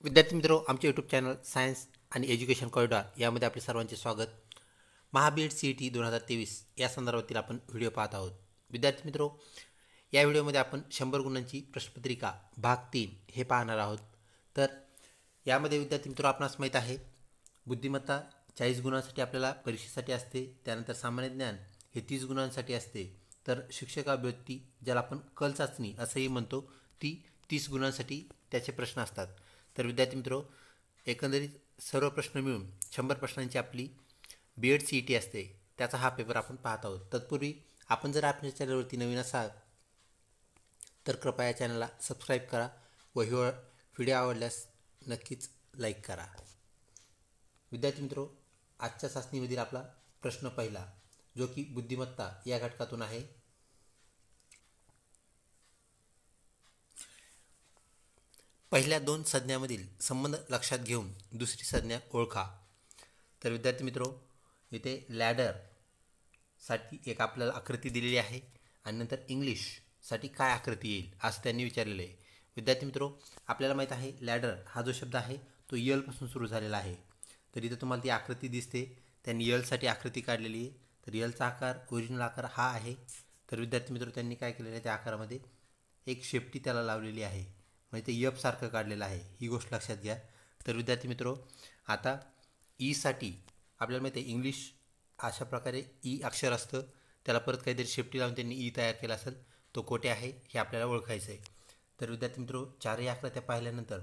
विद्यार्थी मित्रो, आमचे यूट्यूब चॅनल सायन्स आणि एज्युकेशन कॉरिडॉर यामध्ये आपले सर्वांचे स्वागत. महाबीएड CET 2023 या संदर्भातील आपण व्हिडिओ पाहत आहोत. विद्यार्थी मित्रो, या व्हिडिओमध्ये आपण 100 गुणांची प्रश्नपत्रिका भाग 3 हे पाहणार आहोत. तर यामध्ये विद्यार्थी मित्रो, आपणास माहीत आहे बुद्धिमत्ता 40 गुणांसाठी आपल्याला परीक्षेसाठी असते. त्यानंतर सामान्य ज्ञान हे 30 गुणांसाठी असते. तर शिक्षकाभिवृत्ती, ज्याला आपण कल चाचणी असंही म्हणतो, ती 30 गुणांसाठी त्याचे प्रश्न असतात. तर विद्यार्थी मित्रो, एकंदरीत सर्व प्रश्न मिळून 100 प्रश्नांची आपली BED CET असते. त्याचा हा पेपर आपण पाहत आहोत. तत्पूर्वी आपण जर आपल्या चॅनलवरती नवीन असाल तर कृपया या चॅनलला सबस्क्राईब करा व व्हिडिओ आवडल्यास नक्कीच लाईक करा. विद्यार्थी मित्रो, आजच्या चाचणीमधील आपला प्रश्न पहिला, जो की बुद्धिमत्ता या घटकातून आहे. पहिल्या दोन संज्ञामधील संबंध लक्षात घेऊन दुसरी संज्ञा ओळखा. तर विद्यार्थी मित्रो, इथे लॅडरसाठी एक आपल्याला आकृती दिलेली आहे आणि नंतर इंग्लिशसाठी काय आकृती येईल असं त्यांनी विचारलेलं आहे. विद्यार्थी मित्रो, आपल्याला माहीत आहे लॅडर हा जो शब्द आहे तो यलपासून सुरू झालेला आहे. तर इथं तुम्हाला ती आकृती दिसते. त्यांनी यलसाठी आकृती काढलेली आहे. तर यलचा आकार, ओरिजिनल आकार हा आहे. तर विद्यार्थी मित्रो, त्यांनी काय केलेलं आहे, त्या आकारामध्ये एक शेपटी त्याला लावलेली आहे, म्हणजे ते यपसारखं काढलेलं आहे. ही गोष्ट लक्षात घ्या. तर विद्यार्थी मित्रो, आता ईसाठी आपल्याला माहिती आहे इंग्लिश अशा प्रकारे ई अक्षर असतं, त्याला परत काहीतरी शेपटी लावून त्यांनी ई तयार केला असेल. तो कोठे आहे हे आपल्याला ओळखायचं आहे. तर विद्यार्थी मित्रो, चारही आकृत्या पाहिल्यानंतर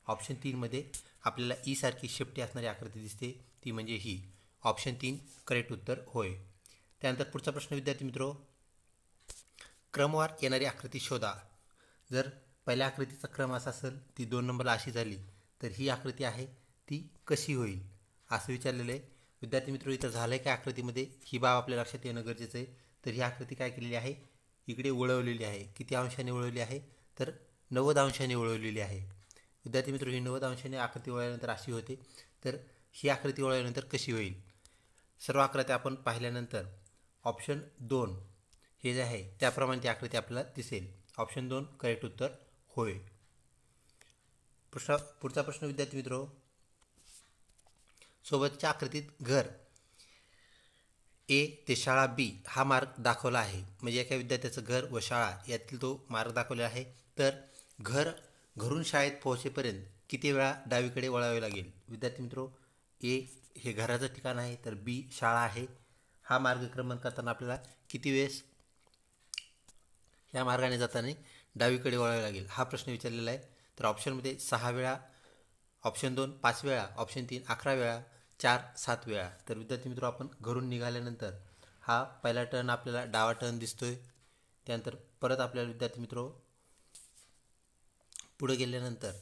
ऑप्शन 3मध्ये आपल्याला ई सारखी शेपटी असणारी आकृती दिसते, ती म्हणजे ही. ऑप्शन 3 करेक्ट उत्तर होय. त्यानंतर पुढचा प्रश्न विद्यार्थी मित्रो, क्रमवार येणारी आकृती शोधा. जर पहिल्या आकृतीचा क्रम असा असेल, ती 2 नंबरला अशी झाली, तर ही आकृती आहे ती कशी होईल असं विचारलेलं आहे. विद्यार्थी मित्रो, इथं झालं आहे काय आकृतीमध्ये, ही बाब आपल्या लक्षात येणं गरजेचं आहे. तर ही आकृती काय केलेली आहे, इकडे वळवलेली आहे. किती अंशाने वळवली आहे, तर 90 अंशाने वळवलेली आहे. विद्यार्थी मित्रो, ही 90 अंशाने आकृती वळल्यानंतर अशी होते. तर ही आकृती वळल्यानंतर कशी होईल, सर्व आकृत्या आपण पाहिल्यानंतर ऑप्शन 2 हे जे आहे त्याप्रमाणे ती आकृती आपल्याला दिसेल. ऑप्शन 2 करेक्ट उत्तर होय. पुढचा प्रश्न विद्यार्थी मित्रो, सोबतच्या आकृतीत घर A ते शाळा B हा मार्ग दाखवला आहे. म्हणजे एका विद्यार्थ्याचं घर व शाळा यातील तो मार्ग दाखवलेला आहे. तर घरून शाळेत पोहोचेपर्यंत किती वेळा डावीकडे वळावे लागेल. विद्यार्थी मित्रो, A हे घराचं ठिकाण आहे, तर B शाळा आहे. हा मार्गक्रमण करताना आपल्याला किती वेळेस या मार्गाने जाताना डावीकडे वळावे लागेल हा प्रश्न विचारलेला आहे. तर ऑप्शनमध्ये 6 वेळा, ऑप्शन 2 5 वेळा, ऑप्शन 3 11 वेळा, 4 7 वेळा. तर विद्यार्थी मित्रो, आपण घरून निघाल्यानंतर हा पहिला टर्न आपल्याला डावा टर्न दिसतोय. त्यानंतर परत आपल्याला विद्यार्थी मित्रो पुढे गेल्यानंतर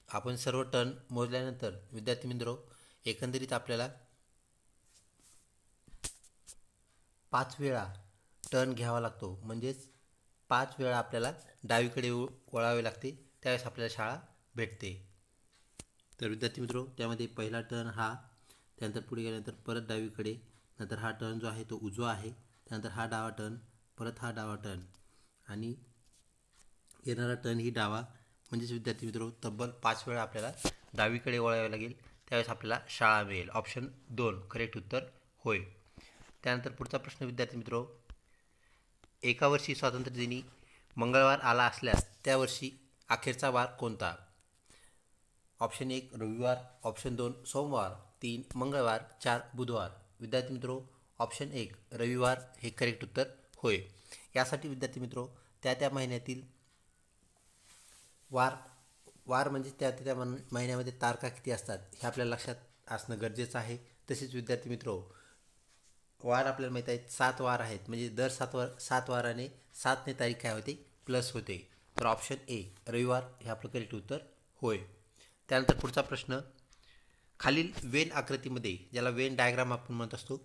आपण सर्व टर्न मोजल्यानंतर विद्यार्थी मित्रो, एकंदरीत आपल्याला 5 वेळा टर्न घ्यावा लागतो. म्हणजेच 5 वेळा आपल्याला डावीकडे वळावे लागते, त्यावेळेस आपल्याला शाळा भेटते. तर विद्यार्थी मित्रो, त्यामध्ये पहिला टर्न हा, त्यानंतर पुढे गेल्यानंतर परत डावीकडे, नंतर हा टर्न जो आहे तो उजवा आहे, त्यानंतर हा डावा टर्न, परत हा डावा टर्न आणि येणारा टर्न ही डावा. म्हणजेच विद्यार्थी मित्रो, तब्बल 5 वेळा आपल्याला डावीकडे वळावे लागेल, त्यावेळेस आपल्याला शाळा मिळेल. ऑप्शन 2 करेक्ट उत्तर होय. त्यानंतर पुढचा प्रश्न विद्यार्थी मित्रो, एका वर्षी स्वातंत्र्यदिनी मंगळवार आला असल्यास त्या वर्षी अखेरचा वार कोणता. ऑप्शन 1 रविवार, ऑप्शन 2 सोमवार, 3 मंगळवार, 4 बुधवार. विद्यार्थी मित्रो, ऑप्शन 1 रविवार हे करेक्ट उत्तर होय. यासाठी विद्यार्थी मित्रो, त्या महिन्यातील वार म्हणजे त्या महिन्यामध्ये तारखा किती असतात हे आपल्याला लक्षात असणं गरजेचं आहे. तसेच विद्यार्थी मित्रो, वार आपल्याला माहीत आहेत 7 वार आहेत, म्हणजे दर 7 वाराने 7ने तारीख काय होते, प्लस होते. तर ऑप्शन ए रविवार हे आपलं करेक्ट उत्तर होय. त्यानंतर पुढचा प्रश्न, खालील वेन आकृतीमध्ये, ज्याला वेन डायग्राम आपण म्हणत असतो,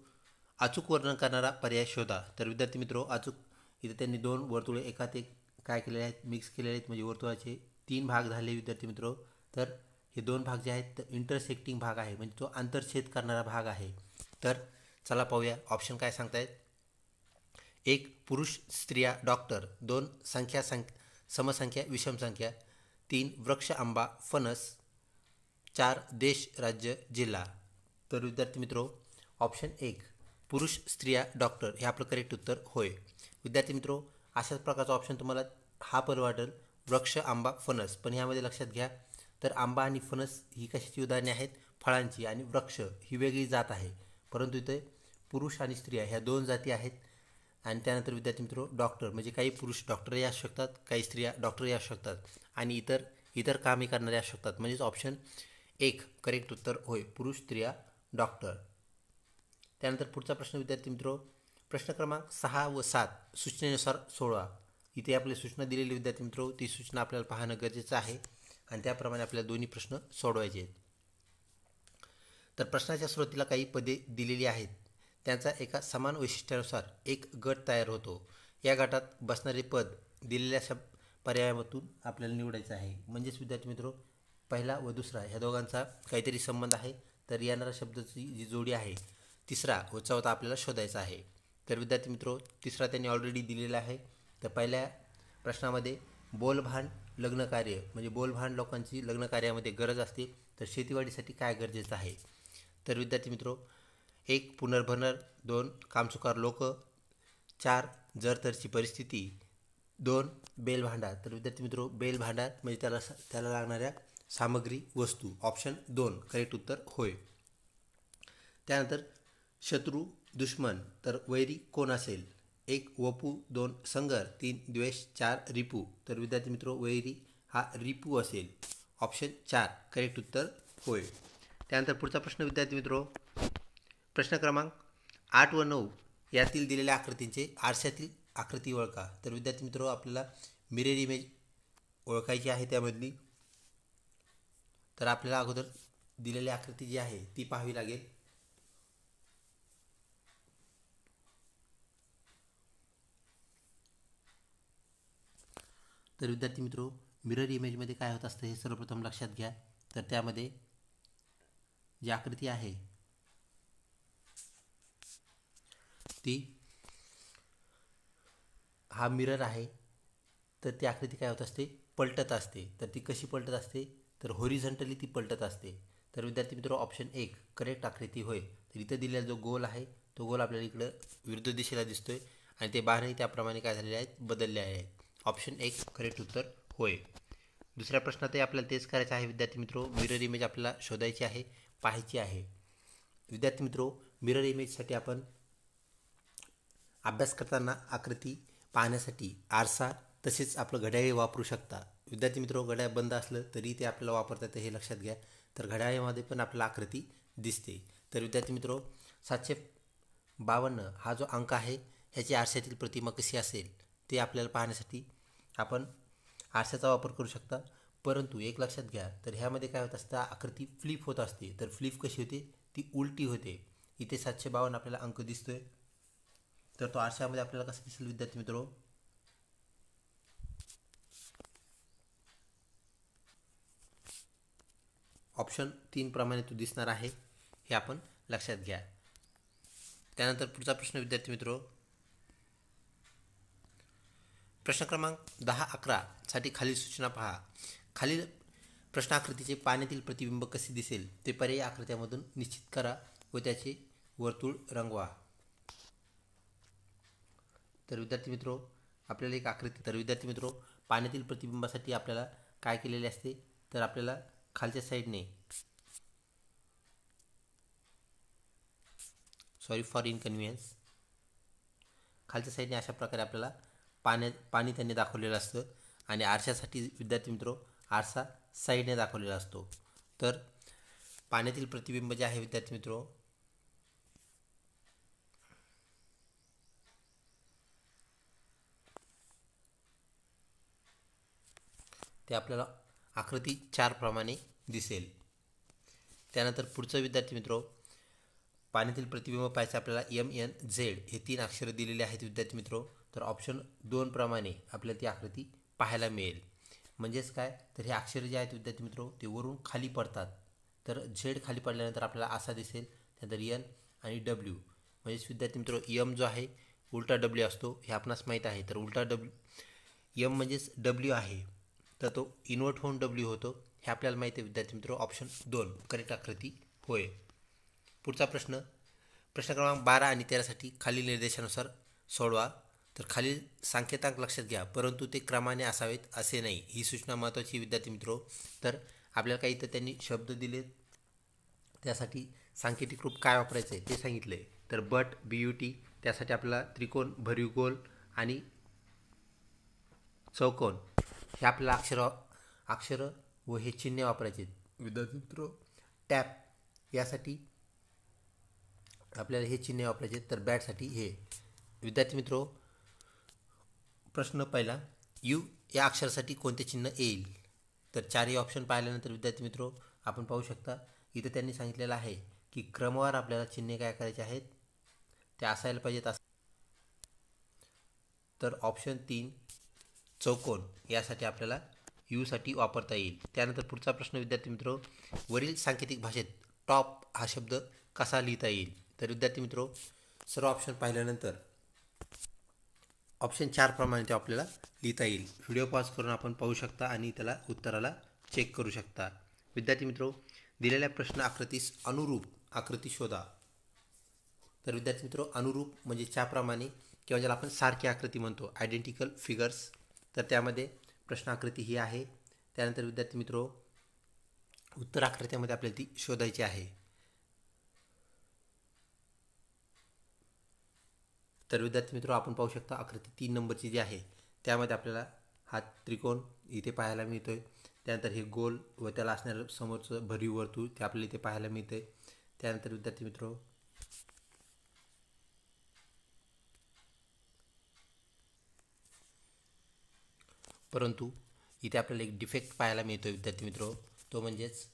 अचूक वर्णन करणारा पर्याय शोधा. तर विद्यार्थी मित्रो, अचूक इथे त्यांनी 2 वर्तुळे एकात एक काय केलेले आहेत, मिक्स केलेले आहेत, म्हणजे वर्तुळाचे 3 भाग झाले विद्यार्थी मित्रो. तर हे 2 भाग जे आहेत तर इंटरसेक्टिंग भाग आहे, म्हणजे तो आंतरछेद करणारा भाग आहे. तर चला पाहूया ऑप्शन काय सांगतायत. एक पुरुष स्त्रिया डॉक्टर, दोन समसंख्या विषम संख्या, तीन वृक्ष आंबा फणस, चार देश राज्य जिल्हा. तर विद्यार्थी मित्रो ऑप्शन एक पुरुष स्त्रिया डॉक्टर हे आपलं करेक्ट उत्तर होय. विद्यार्थी मित्रो अशाच प्रकारचा ऑप्शन तुम्हाला हा पण वाटेल वृक्ष आंबा फणस, पण ह्यामध्ये लक्षात घ्या तर आंबा आणि फणस ही कशाची उदाहरणे आहेत, फळांची, आणि वृक्ष ही वेगळी जात आहे. परंतु इथे पुरुष आणि स्त्रिया ह्या दोन जाती आहेत. आणि त्यानंतर विद्यार्थी मित्रो डॉक्टर म्हणजे काही पुरुष डॉक्टरही असू शकतात, काही स्त्रिया डॉक्टरही असू शकतात, आणि इतर कामे करणारे असू शकतात. म्हणजेच ऑप्शन एक करेक्ट उत्तर होय, पुरुष स्त्रिया डॉक्टर. त्यानंतर पुढचा प्रश्न विद्यार्थी मित्रो प्रश्न क्रमांक 6 व 7 सूचनेनुसार सोडवा. इथे आपली सूचना दिलेली विद्यार्थी मित्रो ती सूचना आपल्याला पाहणं गरजेचं आहे आणि त्याप्रमाणे आपल्याला दोन्ही प्रश्न सोडवायचे आहेत. तर प्रश्नाच्या सुरुवातीला काही पदे दिलेली आहेत, त्यांचा एका समान वैशिष्ट्यानुसार एक गट तयार होतो. या गटात बसणारे पद दिलेल्या पर्यायामधून आपल्याला निवडायचं आहे. म्हणजेच विद्यार्थी मित्रो पहिला व दुसरा ह्या दोघांचा काहीतरी संबंध आहे, तर येणाऱ्या शब्दाची जी जोडी आहे तिसरा व चौथा आपल्याला शोधायचा आहे. तर विद्यार्थी मित्रो तिसरा त्यांनी ऑलरेडी दिलेला आहे. तर पहिल्या प्रश्नामध्ये बोलभांड लग्न कार्य म्हणजे बोलभांड लोकांची लग्न कार्यामध्ये गरज असते, तर शेतीवाडीसाठी काय गरजेचं आहे. तर विद्यार्थी मित्रो एक पुनर्भरण, दोन कामचुकार लोक, चार जरतरची परिस्थिती, दोन बेलभांडार. तर विद्यार्थी मित्रो बेलभांडार म्हणजे त्याला लागणाऱ्या सामग्री वस्तू, ऑप्शन दोन करेक्ट उत्तर होय. त्यानंतर शत्रू दुश्मन तर वैरी कोण असेल, एक वपू, दोन संगर, तीन द्वेष, चार रिपू. तर विद्यार्थी मित्रो वैरी हा रिपू असेल, ऑप्शन चार करेक्ट उत्तर होय. त्यानंतर पुढचा प्रश्न विद्यार्थी मित्रो प्रश्न क्रमांक 8 व 9 यातील दिलेल्या आकृतींचे आरशातील आकृती ओळखा. तर विद्यार्थी मित्रो आपल्याला मिरर इमेज ओळखायची आहे त्यामधली. तर आपल्याला अगोदर दिलेली आकृती जी आहे ती पाहावी लागेल. तर विद्यार्थी मित्रो मिरर इमेजमध्ये काय होत असतं हे सर्वप्रथम लक्षात घ्या. तर त्यामध्ये जी आकृती आहे ती हा मिरर आहे. तर ती आकृती काय होत असते, पलटत असते. तर ती कशी पलटत असते, तर होरिझॉन्टली ती पलटत असते. तर विद्यार्थी मित्रो ऑप्शन एक करेक्ट आकृती होय. तर इथं दिलेला जो गोल आहे तो गोल आपल्याला इकडं विरुद्ध दिशेला दिसतोय आणि ते बारही त्याप्रमाणे काय झालेले आहेत, बदलले आहेत. ऑप्शन एक करेक्ट उत्तर होय. दुसऱ्या प्रश्नातही आपल्याला तेच करायचं आहे विद्यार्थी मित्रो. मिरर इमेज आपल्याला शोधायची आहे, पाहायची आहे. विद्यार्थी मित्रो मिरर इमेजसाठी आपण अभ्यास करताना आकृती पाहण्यासाठी आरसा तसेच आपलं घड्याळ वापरू शकता. विद्यार्थी मित्रो घड्याळ बंद असलं तरी ते आपल्याला वापरता येतं हे लक्षात घ्या. तर घड्याळामध्ये पण आपल्याला आकृती दिसते. तर विद्यार्थी मित्रो 752 हा जो अंक आहे ह्याची आरशातील प्रतिमा कशी असेल ते आपल्याला पाहण्यासाठी आपण आरशाचा वापर करू शकता. परंतु एक लक्षात घ्या, तर ह्यामध्ये काय होत असतं, आकृती फ्लिप होत असते. तर फ्लिप कशी होते, ती उलटी होते. इथे 752 आपल्याला अंक दिसतोय, तर तो आरशामध्ये आपल्याला कसा दिसेल विद्यार्थी मित्रो, ऑप्शन 3 प्रमाणे तो दिसणार आहे, हे आपण लक्षात घ्या. त्यानंतर पुढचा प्रश्न विद्यार्थी मित्रो प्रश्न क्रमांक 10-11 साठी खालील सूचना पहा. खालील प्रश्न आकृतीचे पाण्यातील प्रतिबिंब कसे दिसेल ते पर्यायी आकृत्यामधून निश्चित करा व त्याचे वर्तुळ रंगवा. तर विद्यार्थी मित्रो आपल्याला एक आकृती, तर विद्यार्थी मित्रो पाण्यातील प्रतिबिंबासाठी आपल्याला काय केलेले असते, तर आपल्याला खालच्या साईडने, सॉरी फॉर इनकन्व्हिनियन्स, खालच्या साईडने अशा प्रकारे आपल्याला पाणी त्यांनी दाखवलेलं असतं आणि आरशासाठी विद्यार्थी मित्रो आरसा साईडने दाखवलेला असतो. तर पाण्यातील प्रतिबिंब जे आहे विद्यार्थी मित्रो ते आपल्याला आकृती 4 प्रमाणे दिसेल. त्यानंतर पुढचं विद्यार्थी मित्रो पाण्यातील प्रतिबिंब पाहायचं आपल्याला MNZ हे 3 अक्षरं दिलेले आहेत विद्यार्थी मित्रो. तर ऑप्शन 2 प्रमाणे आपल्याला ती आकृती पाहायला मिळेल. म्हणजेच काय, तर हे अक्षर जे आहेत विद्यार्थी मित्रो ते वरून खाली पडतात. तर Z खाली पडल्यानंतर आपल्याला असा दिसेल, त्यानंतर N आणि W. म्हणजेच विद्यार्थी मित्रो M जो आहे उलटा डब्ल्यू असतो हे आपणास माहीत आहे. तर उलटा एम म्हणजेच डब्ल्यू आहे, तर तो इन्व्हर्ट होऊन डब्ल्यू होतो हे आपल्याला माहिती आहे विद्यार्थी मित्र. ऑप्शन 2 करेक्ट आकृती होय. पुढचा प्रश्न क्रमांक 12 आणि 13साठी खालील निर्देशानुसार सोडवा. तर खालील सांकेतांक लक्षात घ्या, परंतु ते क्रमाने असावेत असे नाही. ही सूचना महत्त्वाची विद्यार्थी मित्रो. तर आपल्याला काही तर त्यांनी शब्द दिले, त्यासाठी सांकेतिक रूप काय वापरायचं आहे ते सांगितलं आहे. तर बट BUT, त्यासाठी आपल्याला त्रिकोण, भरीव गोल आणि चौकोन हे आपल्याला अक्षर व हे चिन्ह वापरायचे विद्यार्थी मित्रो. टॅप यासाठी आपल्याला हे चिन्ह वापरायचे. तर बॅटसाठी हे. विद्यार्थी मित्रो, प्रश्न पहिला, यू या अक्षरासाठी कोणते चिन्ह येईल? तर चारही ऑप्शन पाहिल्यानंतर विद्यार्थी मित्रो आपण पाहू शकता इथं त्यांनी सांगितलेलं आहे की क्रमवार आपल्याला चिन्हे काय करायचे आहेत, ते असायला पाहिजेत. तर ऑप्शन 3 चौकोन यासाठी आपल्याला यूसाठी वापरता येईल. त्यानंतर पुढचा प्रश्न विद्यार्थी मित्रो, वरील सांकेतिक भाषेत टॉप हा शब्द कसा लिहिता येईल? तर विद्यार्थी मित्रो सर्व ऑप्शन पाहिल्यानंतर ऑप्शन 4 प्रमाणे ते आपल्याला लिहिता येईल. व्हिडिओ पॉज करून आपण पाहू शकता आणि त्याला उत्तराला चेक करू शकता. विद्यार्थी मित्रो, दिलेल्या प्रश्न आकृतीस अनुरूप आकृती शोधा. तर विद्यार्थी मित्रो अनुरूप म्हणजे त्याप्रमाणे किंवा ज्याला आपण सारखी आकृती म्हणतो, आयडेंटिकल फिगर्स. तर त्यामध्ये प्रश्न आकृती ही आहे. त्यानंतर विद्यार्थी मित्रो उत्तर आकृत्यामध्ये आपल्याला ती शोधायची आहे. तर विद्यार्थी मित्रो आपण पाहू शकता आकृती 3 नंबरची जी आहे त्यामध्ये आपल्याला हा त्रिकोण इथे पाहायला मिळतोय. त्यानंतर हे गोल व त्याला असणारं समोरचं भरीव वर्तुळ ते आपल्याला इथे पाहायला मिळते. त्यानंतर विद्यार्थी मित्रो परंतु इथे आपल्याला एक डिफेक्ट पाहायला मिळतो विद्यार्थी मित्रो, तो म्हणजेच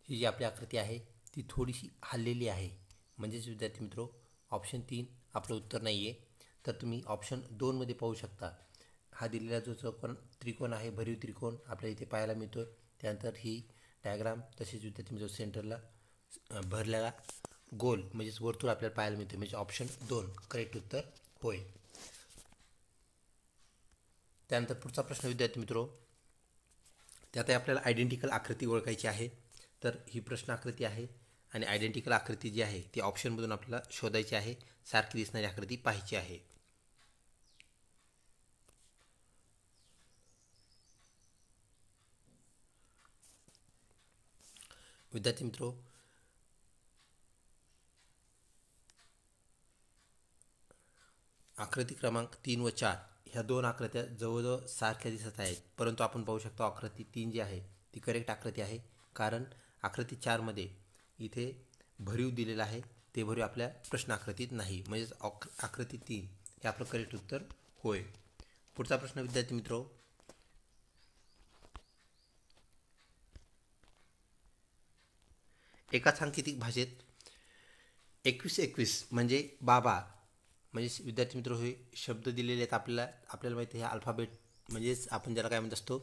ही जी आपली आकृती आहे ती थोडीशी हललेली आहे. म्हणजेच विद्यार्थी मित्रो ऑप्शन 3 आपलं उत्तर नाही आहे. तर तुम्ही ऑप्शन 2 मध्ये पाहू शकता. हा दिलेला जो चौकोन त्रिकोण आहे, भरीव त्रिकोण आपल्याला इथे पाहायला मिळतो. त्यानंतर ही डायग्राम, तसेच विद्यार्थी मित्रो सेंटरला भरलेला गोल म्हणजेच वर्तुळ आपल्याला पाहायला मिळते. म्हणजे ऑप्शन 2 करेक्ट उत्तर होय. त्यानंतर पुढचा प्रश्न विद्यार्थी मित्रो, त्यात आपल्याला आयडेंटिकल आकृती ओळखायची आहे. तर ही प्रश्न आकृती आहे आणि आयडेंटिकल आकृती जी आहे ती ऑप्शनमधून आपल्याला शोधायची आहे. सारखी दिसणारी आकृती पाहायची आहे. विद्यार्थी मित्रो आकृती क्रमांक 3 व 4 ह्या दोन आकृत्या जवळजवळ सारख्या दिसत आहेत, परंतु आपण पाहू शकतो आकृती 3 जी आहे ती करेक्ट आकृती आहे. कारण आकृती 4मध्ये इथे भरीव दिलेला आहे, ते भरीव आपल्या प्रश्न आकृतीत नाही. म्हणजेच आकृती 3 हे आपलं करेक्ट उत्तर होय. पुढचा प्रश्न विद्यार्थी मित्रो, एका सांकेतिक भाषेत 21 म्हणजे बाबा, म्हणजे विद्यार्थी मित्र हे शब्द दिलेले आहेत आपल्याला माहिती आहे. अल्फाबेट म्हणजेच आपण ज्याला काय म्हणत असतो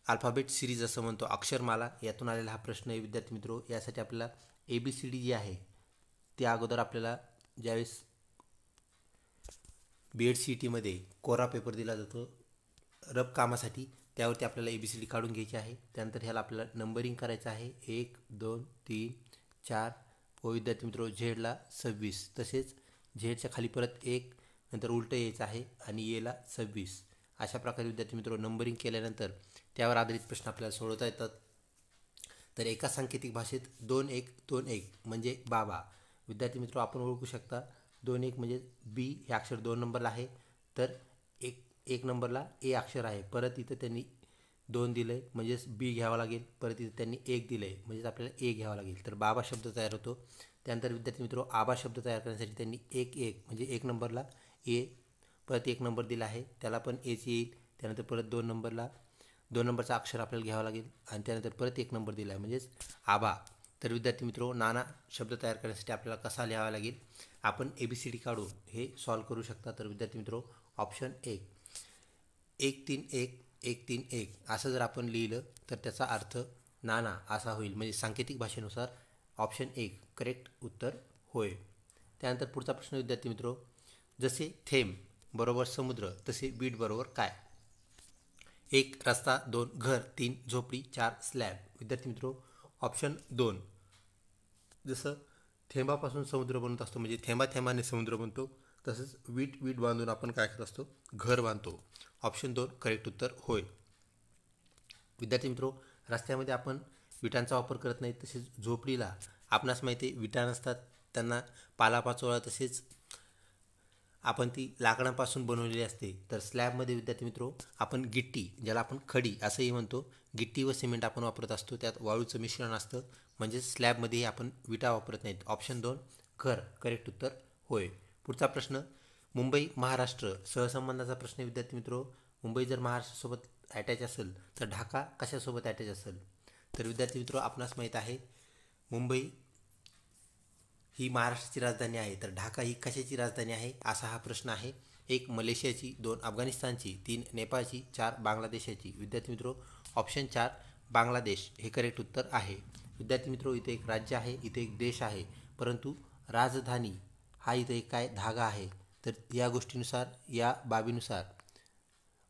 अल्फाबेट सिरीज असं म्हणतो, अक्षरमाला, यातून आलेला हा प्रश्न आहे विद्यार्थी मित्रो. यासाठी आपल्याला ABCD जी आहे ते अगोदर आपल्याला ज्यावेळेस BEd CET मध्ये कोरा पेपर दिला जातो रफ कामासाठी, त्यावरती आपल्याला ABCD काढून घ्यायची आहे. त्यानंतर ह्याला आपल्याला नंबरिंग करायचं आहे 1 2 3 4 व विद्यार्थी मित्रो झेडला 26, तसेच झेडच्या खाली परत 1 नंतर उलटं यायचं आहे आणि एला 26. अशा प्रकारे विद्यार्थी मित्रो नंबरिंग केल्यानंतर त्यावर आधारित प्रश्न आपल्याला सोडवता येतात. तर एका सांकेतिक भाषेत 2-1-2-1 म्हणजे बाबा. विद्यार्थी मित्रो आपण ओळखू शकता 2-1 म्हणजे B हे अक्षर 2 नंबरला आहे, तर 1 नंबरला A अक्षर आहे. परत इथं त्यांनी 2 दिलं आहे म्हणजेच B घ्यावा लागेल. परत इथं त्यांनी 1 दिलं आहे म्हणजेच आपल्याला A घ्यावा लागेल. तर बाबा शब्द तयार होतो. त्यानंतर विद्यार्थी मित्रो आबा शब्द तयार करण्यासाठी त्यांनी 1-1 म्हणजे 1 नंबरला A, परत 1 नंबर दिला आहे त्याला पण Aच येईल. त्यानंतर परत 2 नंबरला 2 नंबरचा अक्षर आपल्याला घ्यावा लागेल आणि त्यानंतर परत 1 नंबर दिला आहे म्हणजेच आबा. तर विद्यार्थी मित्रो नाना शब्द तयार करण्यासाठी आपल्याला कसा लिहावा लागेल, आपण ABCD काढून हे सॉल्व करू शकता. तर विद्यार्थी मित्रो ऑप्शन 1 131 असं जर आपण लिहिलं तर त्याचा अर्थ नाणा असा होईल. म्हणजे सांकेतिक भाषेनुसार ऑप्शन 1 करेक्ट उत्तर होय. त्यानंतर पुढचा प्रश्न विद्यार्थी मित्रो, जसे थेंब बरोबर समुद्र तसे बीट बरोबर काय? 1 रस्ता, 2 घर, 3 झोपडी, 4 स्लॅब. विद्यार्थी मित्रो ऑप्शन 2, जसं थेंबापासून समुद्र बनत असतो म्हणजे थेंबाने समुद्र बनतो, तसंच वीट बांधून आपण काय करत असतो, घर बांधतो. ऑप्शन 2 करेक्ट उत्तर होय. विद्यार्थी मित्रो, रस्त्यामध्ये आपण विटांचा वापर करत नाही, तसेच झोपडीला आपणास माहिती आहे विटा नसतात, त्यांना पालापाचोळा तसेच आपण ती लाकडांपासून बनवलेली असते. तर स्लॅबमध्ये विद्यार्थी मित्रो आपण गिट्टी, ज्याला आपण खडी असंही म्हणतो, गिट्टी व सिमेंट आपण वापरत असतो, त्यात वाळूचं मिश्रण असतं, म्हणजे स्लॅबमध्येही आपण विटा वापरत नाहीत. ऑप्शन 2 घर करेक्ट उत्तर होय. पुढचा प्रश्न, मुंबई महाराष्ट्र सहसंबंधाचा प्रश्न. विद्यार्थी मित्रो, मुंबई जर महाराष्ट्रासोबत अटॅच असेल तर ढाका कशासोबत अटॅच असेल? तर विद्यार्थी मित्रो आपणास माहीत आहे मुंबई ही महाराष्ट्राची राजधानी आहे, तर ढाका ही कशाची राजधानी आहे असा हा प्रश्न आहे. 1 मलेशियाची, 2 अफगाणिस्तानची, 3 नेपाळची, 4 बांगलादेशाची. विद्यार्थी मित्रो ऑप्शन 4 बांगलादेश हे करेक्ट उत्तर आहे. विद्यार्थी मित्रो इथे एक राज्य आहे, इथे एक देश आहे, परंतु राजधानी हा इथे एक काय धागा आहे. तर या गोष्टीनुसार, या बाबीनुसार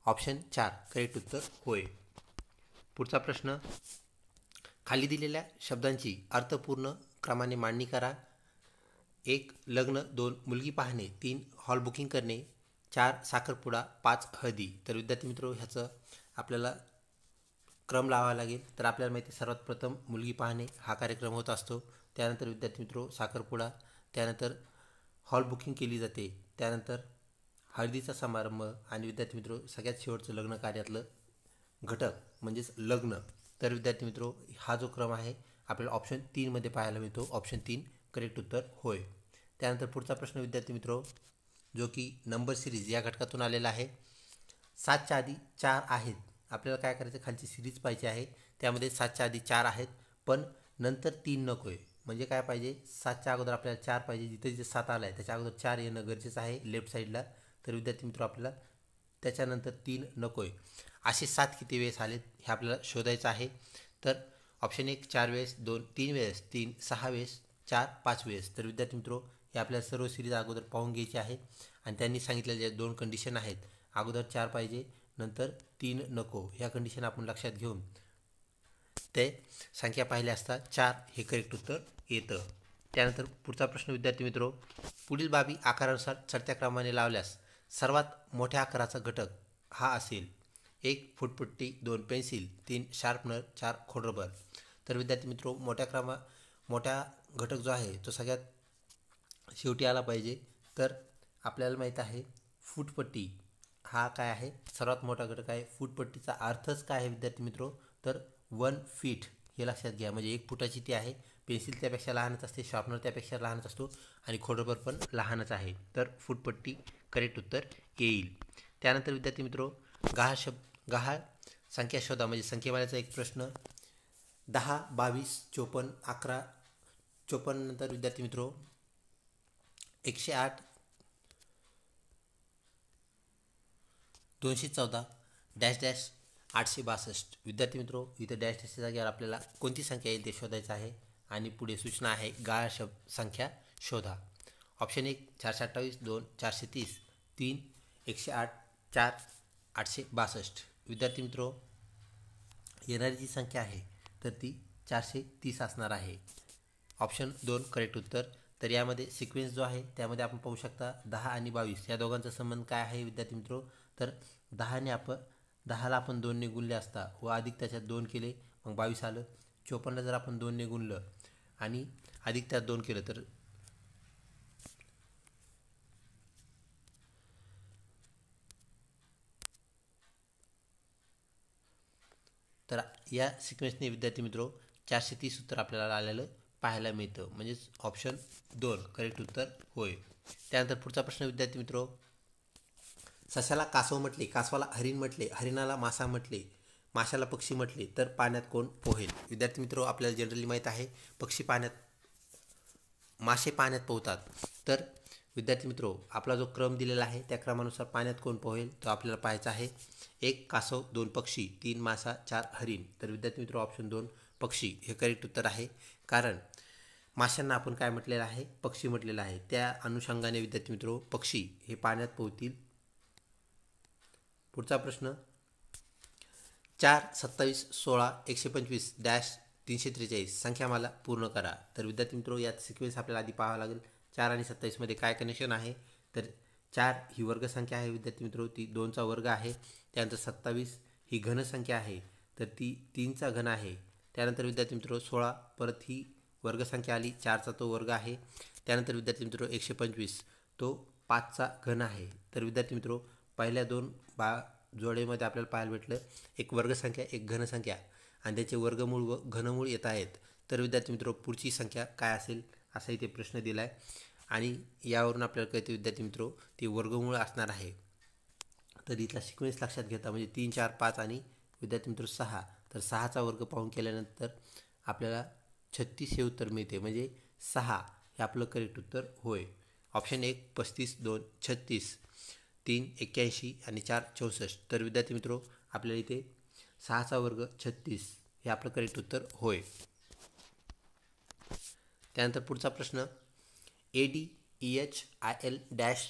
ऑप्शन 4 करेक्ट उत्तर होय. पुढचा प्रश्न, खाली दिलेल्या शब्दांची अर्थपूर्ण क्रमाने मांडणी करा. 1 लग्न, 2 मुलगी पाहणे, 3 हॉल बुकिंग करणे, 4 साखरपुडा, 5 हळदी. तर विद्यार्थी मित्रो ह्याचं आपल्याला क्रम लावावा लागेल. तर आपल्याला माहिती आहे सर्वात प्रथम मुलगी पाहणे हा कार्यक्रम होत असतो, त्यानंतर विद्यार्थी मित्रो साखरपुडा, त्यानंतर हॉल बुकिंग केली जाते, त्यानंतर हळदीचा समारंभ आणि विद्यार्थी मित्रो सगळ्यात शेवटचं लग्न कार्यातलं घटक म्हणजेच लग्न. तर विद्यार्थी मित्रो हा जो क्रम आहे आपल्याला ऑप्शन 3 मध्ये पाहायला मिळतो. ऑप्शन 3 करेक्ट उत्तर होय. त्यानंतर पुढचा प्रश्न विद्यार्थी मित्रो, जो की नंबर सिरीज या घटकातून आलेला आहे. 7च्या आधी 4 आहेत, आपल्याला काय करायचं, खालची सिरीज पाहिजे आहे, त्यामध्ये 7च्या आधी 4 आहेत पण नंतर 3 नको आहे. म्हणजे काय पाहिजे, 7च्या अगोदर आपल्याला 4 पाहिजे, जिथे जिथे 7 आला आहे त्याच्या अगोदर 4 येणं गरजेचं आहे लेफ्ट साईडला. तर विद्यार्थी मित्रो आपल्याला त्याच्यानंतर 3 नको आहे. असे 7 किती वेळेस आलेत हे आपल्याला शोधायचं आहे. तर ऑप्शन 1 4 वेळेस, 2 3 वेळेस, 3 6 वेळेस, 4 5 वेळेस. तर विद्यार्थी मित्रो हे आपल्याला सर्व सिरीज अगोदर पाहून घ्यायची आहे आणि त्यांनी सांगितलेल्या 2 कंडिशन आहेत, अगोदर 4 पाहिजे नंतर 3 नको, ह्या कंडिशन आपण लक्षात घेऊन ते संख्या पाहिल्या असता 4 हे करेक्ट उत्तर येतं. त्यानंतर पुढचा प्रश्न विद्यार्थी मित्रो, पुढील बाबी आकारानुसार चढत्या क्रमाने लावल्यास सर्वात मोठ्या आकाराचा घटक हा असेल. 1 फुटपट्टी, 2 पेन्सिल, 3 शार्पनर, 4 खोडरबर. तर विद्यार्थी मित्रो मोठा घटक जो आहे तो सगळ्यात शेवटी आला पाहिजे. तर आपल्याला माहीत आहे फुटपट्टी हा काय आहे, सर्वात मोठा घटक आहे. फुटपट्टीचा अर्थच काय आहे विद्यार्थी मित्रो, तर 1 फीट हे लक्षात घ्या. म्हणजे 1 फुटाची ती आहे. पेन्सिल त्यापेक्षा लहानच असते, शार्पनर त्यापेक्षा लहानच असतो आणि खोडरबर पण लहानच आहे. तर फुटपट्टी करेक्ट उत्तर येईल. त्यानंतर विद्यार्थी मित्रो गहाळ संख्या शोधा, म्हणजे संख्येवाल्याचा एक प्रश्न. 10 22 54 11 54 नंतर विद्यार्थी मित्रो 108 214 डॅश डॅश 862. विद्यार्थी मित्रो इथे डॅश डॅशच्या जागेवर आपल्याला कोणती संख्या येईल ते शोधायचं आहे आणि पुढे सूचना आहे गहाळ संख्या शोधा. ऑप्शन 1 428, 2 430, 3 108, 4 862. विद्यार्थी मित्रो येणारी जी संख्या आहे तर ती 430 असणार आहे. ऑप्शन 2 करेक्ट उत्तर. तर यामध्ये सिक्वेन्स जो आहे त्यामध्ये आपण पाहू शकता 10 आणि 22 या दोघांचा संबंध काय आहे विद्यार्थी मित्रो, तर 10ला आपण 2 ने गुणले असता व अधिक त्याच्यात 2 केले मग 22 आलं. 54ला जर आपण 2 ने गुणलं आणि अधिक त्यात 2 केलं तर या सिक्वेन्सने विद्यार्थी मित्रो 430 उत्तर आपल्याला आलेलं पाहायला मिळतं. म्हणजेच ऑप्शन 2 करेक्ट उत्तर होय. त्यानंतर पुढचा प्रश्न विद्यार्थी मित्रो, सशाला कासव म्हटले, कासवाला हरिण म्हटले, हरिणाला मासा म्हटले, माशाला पक्षी म्हटले तर पाण्यात कोण पोहेल? विद्यार्थी मित्रो आपल्याला जनरली माहीत आहे मासे पाण्यात पोहतात. तर विद्यार्थी मित्रो, आपला जो क्रम दिलेला आहे त्या क्रमानुसार पाण्यात कोण पोहेल तो आपल्याला पाहायचा आहे. 1 कासव, 2 पक्षी, 3 मासा, 4 हरिण. तर विद्यार्थी मित्रो ऑप्शन 2 पक्षी हे करेक्ट उत्तर आहे. कारण माशांना आपण काय म्हटलेलं आहे, पक्षी म्हटलेलं आहे. त्या अनुषंगाने विद्यार्थी मित्रो पक्षी हे पाण्यात पोहतील. पुढचा प्रश्न 4, 27, 16, 125 डॅश 343 संख्या मला पूर्ण करा. तर विद्यार्थी मित्रो यात सिक्वेन्स आपल्याला आधी पाहावा लागेल. 4 आणि 27 मध्ये काय कनेक्शन आहे, तर 4 ही वर्गसंख्या आहे विद्यार्थी मित्रो, ती 2चा वर्ग आहे. त्यानंतर 27 ही घनसंख्या आहे, तर ती 3चा घन आहे. त्यानंतर विद्यार्थी मित्रो 16 परत ही वर्गसंख्या आली, 4चा तो वर्ग आहे. त्यानंतर विद्यार्थी मित्रो 125 तो 5चा घन आहे. तर विद्यार्थी मित्रो पहिल्या दोन जोडेमध्ये आपल्याला पाहायला भेटलं एक वर्गसंख्या एक घनसंख्या आणि त्याचे वर्गमूळ व घनमूळ येत आहेत. तर विद्यार्थी मित्रो पुढची संख्या काय असेल असा इथे प्रश्न दिला आहे आणि यावरून आपल्याला कळते विद्यार्थी मित्रो ते वर्गमूळ असणार आहे. तर इथला सिक्वेन्स लक्षात घेता म्हणजे 3, 4, 5 आणि विद्यार्थी मित्रो 6. तर 6चा वर्ग पाहून केल्यानंतर आपल्याला 36 हे उत्तर मिळते, म्हणजे 6 हे आपलं करेक्ट उत्तर होय. ऑप्शन 1 35, 2 36, 3 81 आणि 4 64. तर विद्यार्थी मित्रो आपल्याला इथे 6चा वर्ग 36 हे आपलं करेक्ट उत्तर होय. त्यानंतर पुढचा प्रश्न ADEHIL डॅश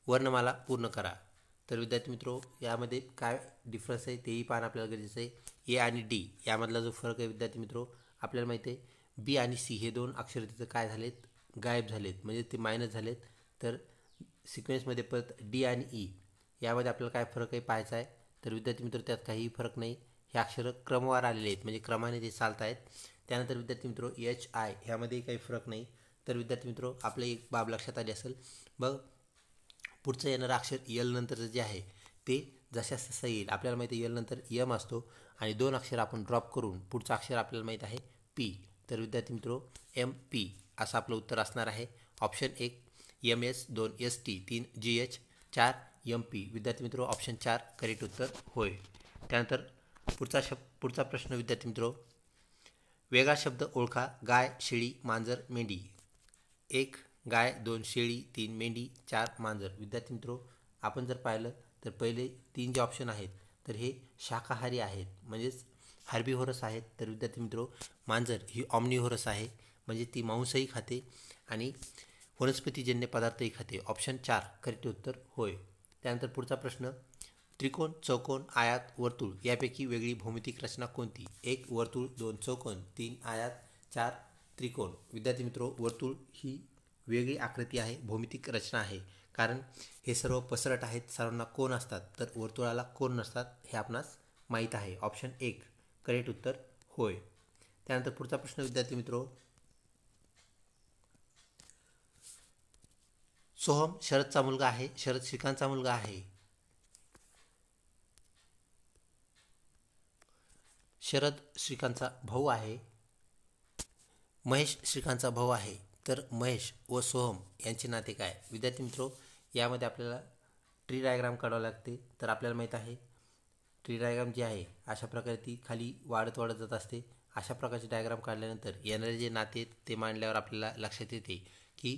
वर्णमाला पूर्ण करा. तर विद्यार्थी मित्रो यामध्ये काय डिफरन्स आहे तेही पाहणं आपल्याला गरजेचं आहे. ए आणि डी यामधला जो फरक आहे विद्यार्थी मित्रो आपल्याला माहिती आहे बी आणि सी हे दोन अक्षर तिथं काय झालेत, गायब झालेत, म्हणजे ते मायनस झालेत. तर सिक्वेन्समध्ये परत डी आणि ई यामध्ये आपल्याला काय फरक आहे पाहायचा आहे. तर विद्यार्थी मित्र त्यात काहीही फरक नाही, हे अक्षरं क्रमवार आलेले आहेत, म्हणजे क्रमाने ते चालत आहेत. त्यानंतर विद्यार्थी मित्रो HI ह्यामध्येही काही फरक नाही. तर विद्यार्थी मित्रो आपलं एक बाब लक्षात आली असेल, बघ पुढचं येणारं अक्षर यल नंतरचं जे आहे ते जशास तसं येईल. आपल्याला माहिती आहे यल नंतर यम असतो आणि 2 अक्षर आपण ड्रॉप करून पुढचं अक्षर आपल्याला माहीत आहे पी. तर विद्यार्थी मित्रो MP असं आपलं उत्तर असणार आहे. Option 1 MS, 2 ST, 3 GH, 4 MP. विद्यार्थी मित्रो ऑप्शन 4 करेक्ट उत्तर होय. त्यानंतर पुढचा प्रश्न विद्यार्थी मित्रो वेगळा शब्द ओळखा. गाय, शेळी, मांजर, मेंढी. 1 गाय, 2 शेळी, 3 मेंढी, 4 मांजर. विद्यार्थी मित्रो आपण जर पाहिलं तर पहिले 3 जे ऑप्शन आहेत तर हे शाकाहारी आहेत, म्हणजेच हार्बिव्होरस आहेत. तर विद्यार्थी मित्रो मांजर ही ऑम्निव्होरस आहे, म्हणजे ती मांसही खाते आणि वनस्पतीजन्य पदार्थही खाते. ऑप्शन 4 करेक्ट उत्तर होय. त्यानंतर पुढचा प्रश्न त्रिकोण, चौकोन, आयात, वर्तुळ यापैकी वेगळी भौमितिक रचना कोणती. 1 वर्तुळ, 2 चौकोन, 3 आयात, 4 त्रिकोण. विद्यार्थी मित्रो वर्तुळ ही वेगळी आकृती आहे, भौमितिक रचना आहे, कारण हे सर्व पसरट आहेत, सर्वांना कोन असतात, तर वर्तुळाला कोन नसतात हे आपणास माहीत आहे. ऑप्शन 1 करेक्ट उत्तर होय. त्यानंतर पुढचा प्रश्न विद्यार्थी मित्रो सोहम शरदचा मुलगा आहे, शरद श्रीकांतचा मुलगा आहे. शरद श्रीकांतचा भाऊ आहे, महेश श्रीकांतचा भाऊ आहे. तर महेश व सोहम यांचे नाते काय. विद्यार्थी मित्रो यामध्ये आपल्याला ट्री डायग्राम काढावं लागते. तर आपल्याला माहीत आहे ट्री डायग्राम जी आहे अशा प्रकारे ती खाली वाढत वाढत जात असते. अशा प्रकारचे डायग्राम काढल्यानंतर येणारे जे नाते ते मांडल्यावर आपल्याला लक्षात येते की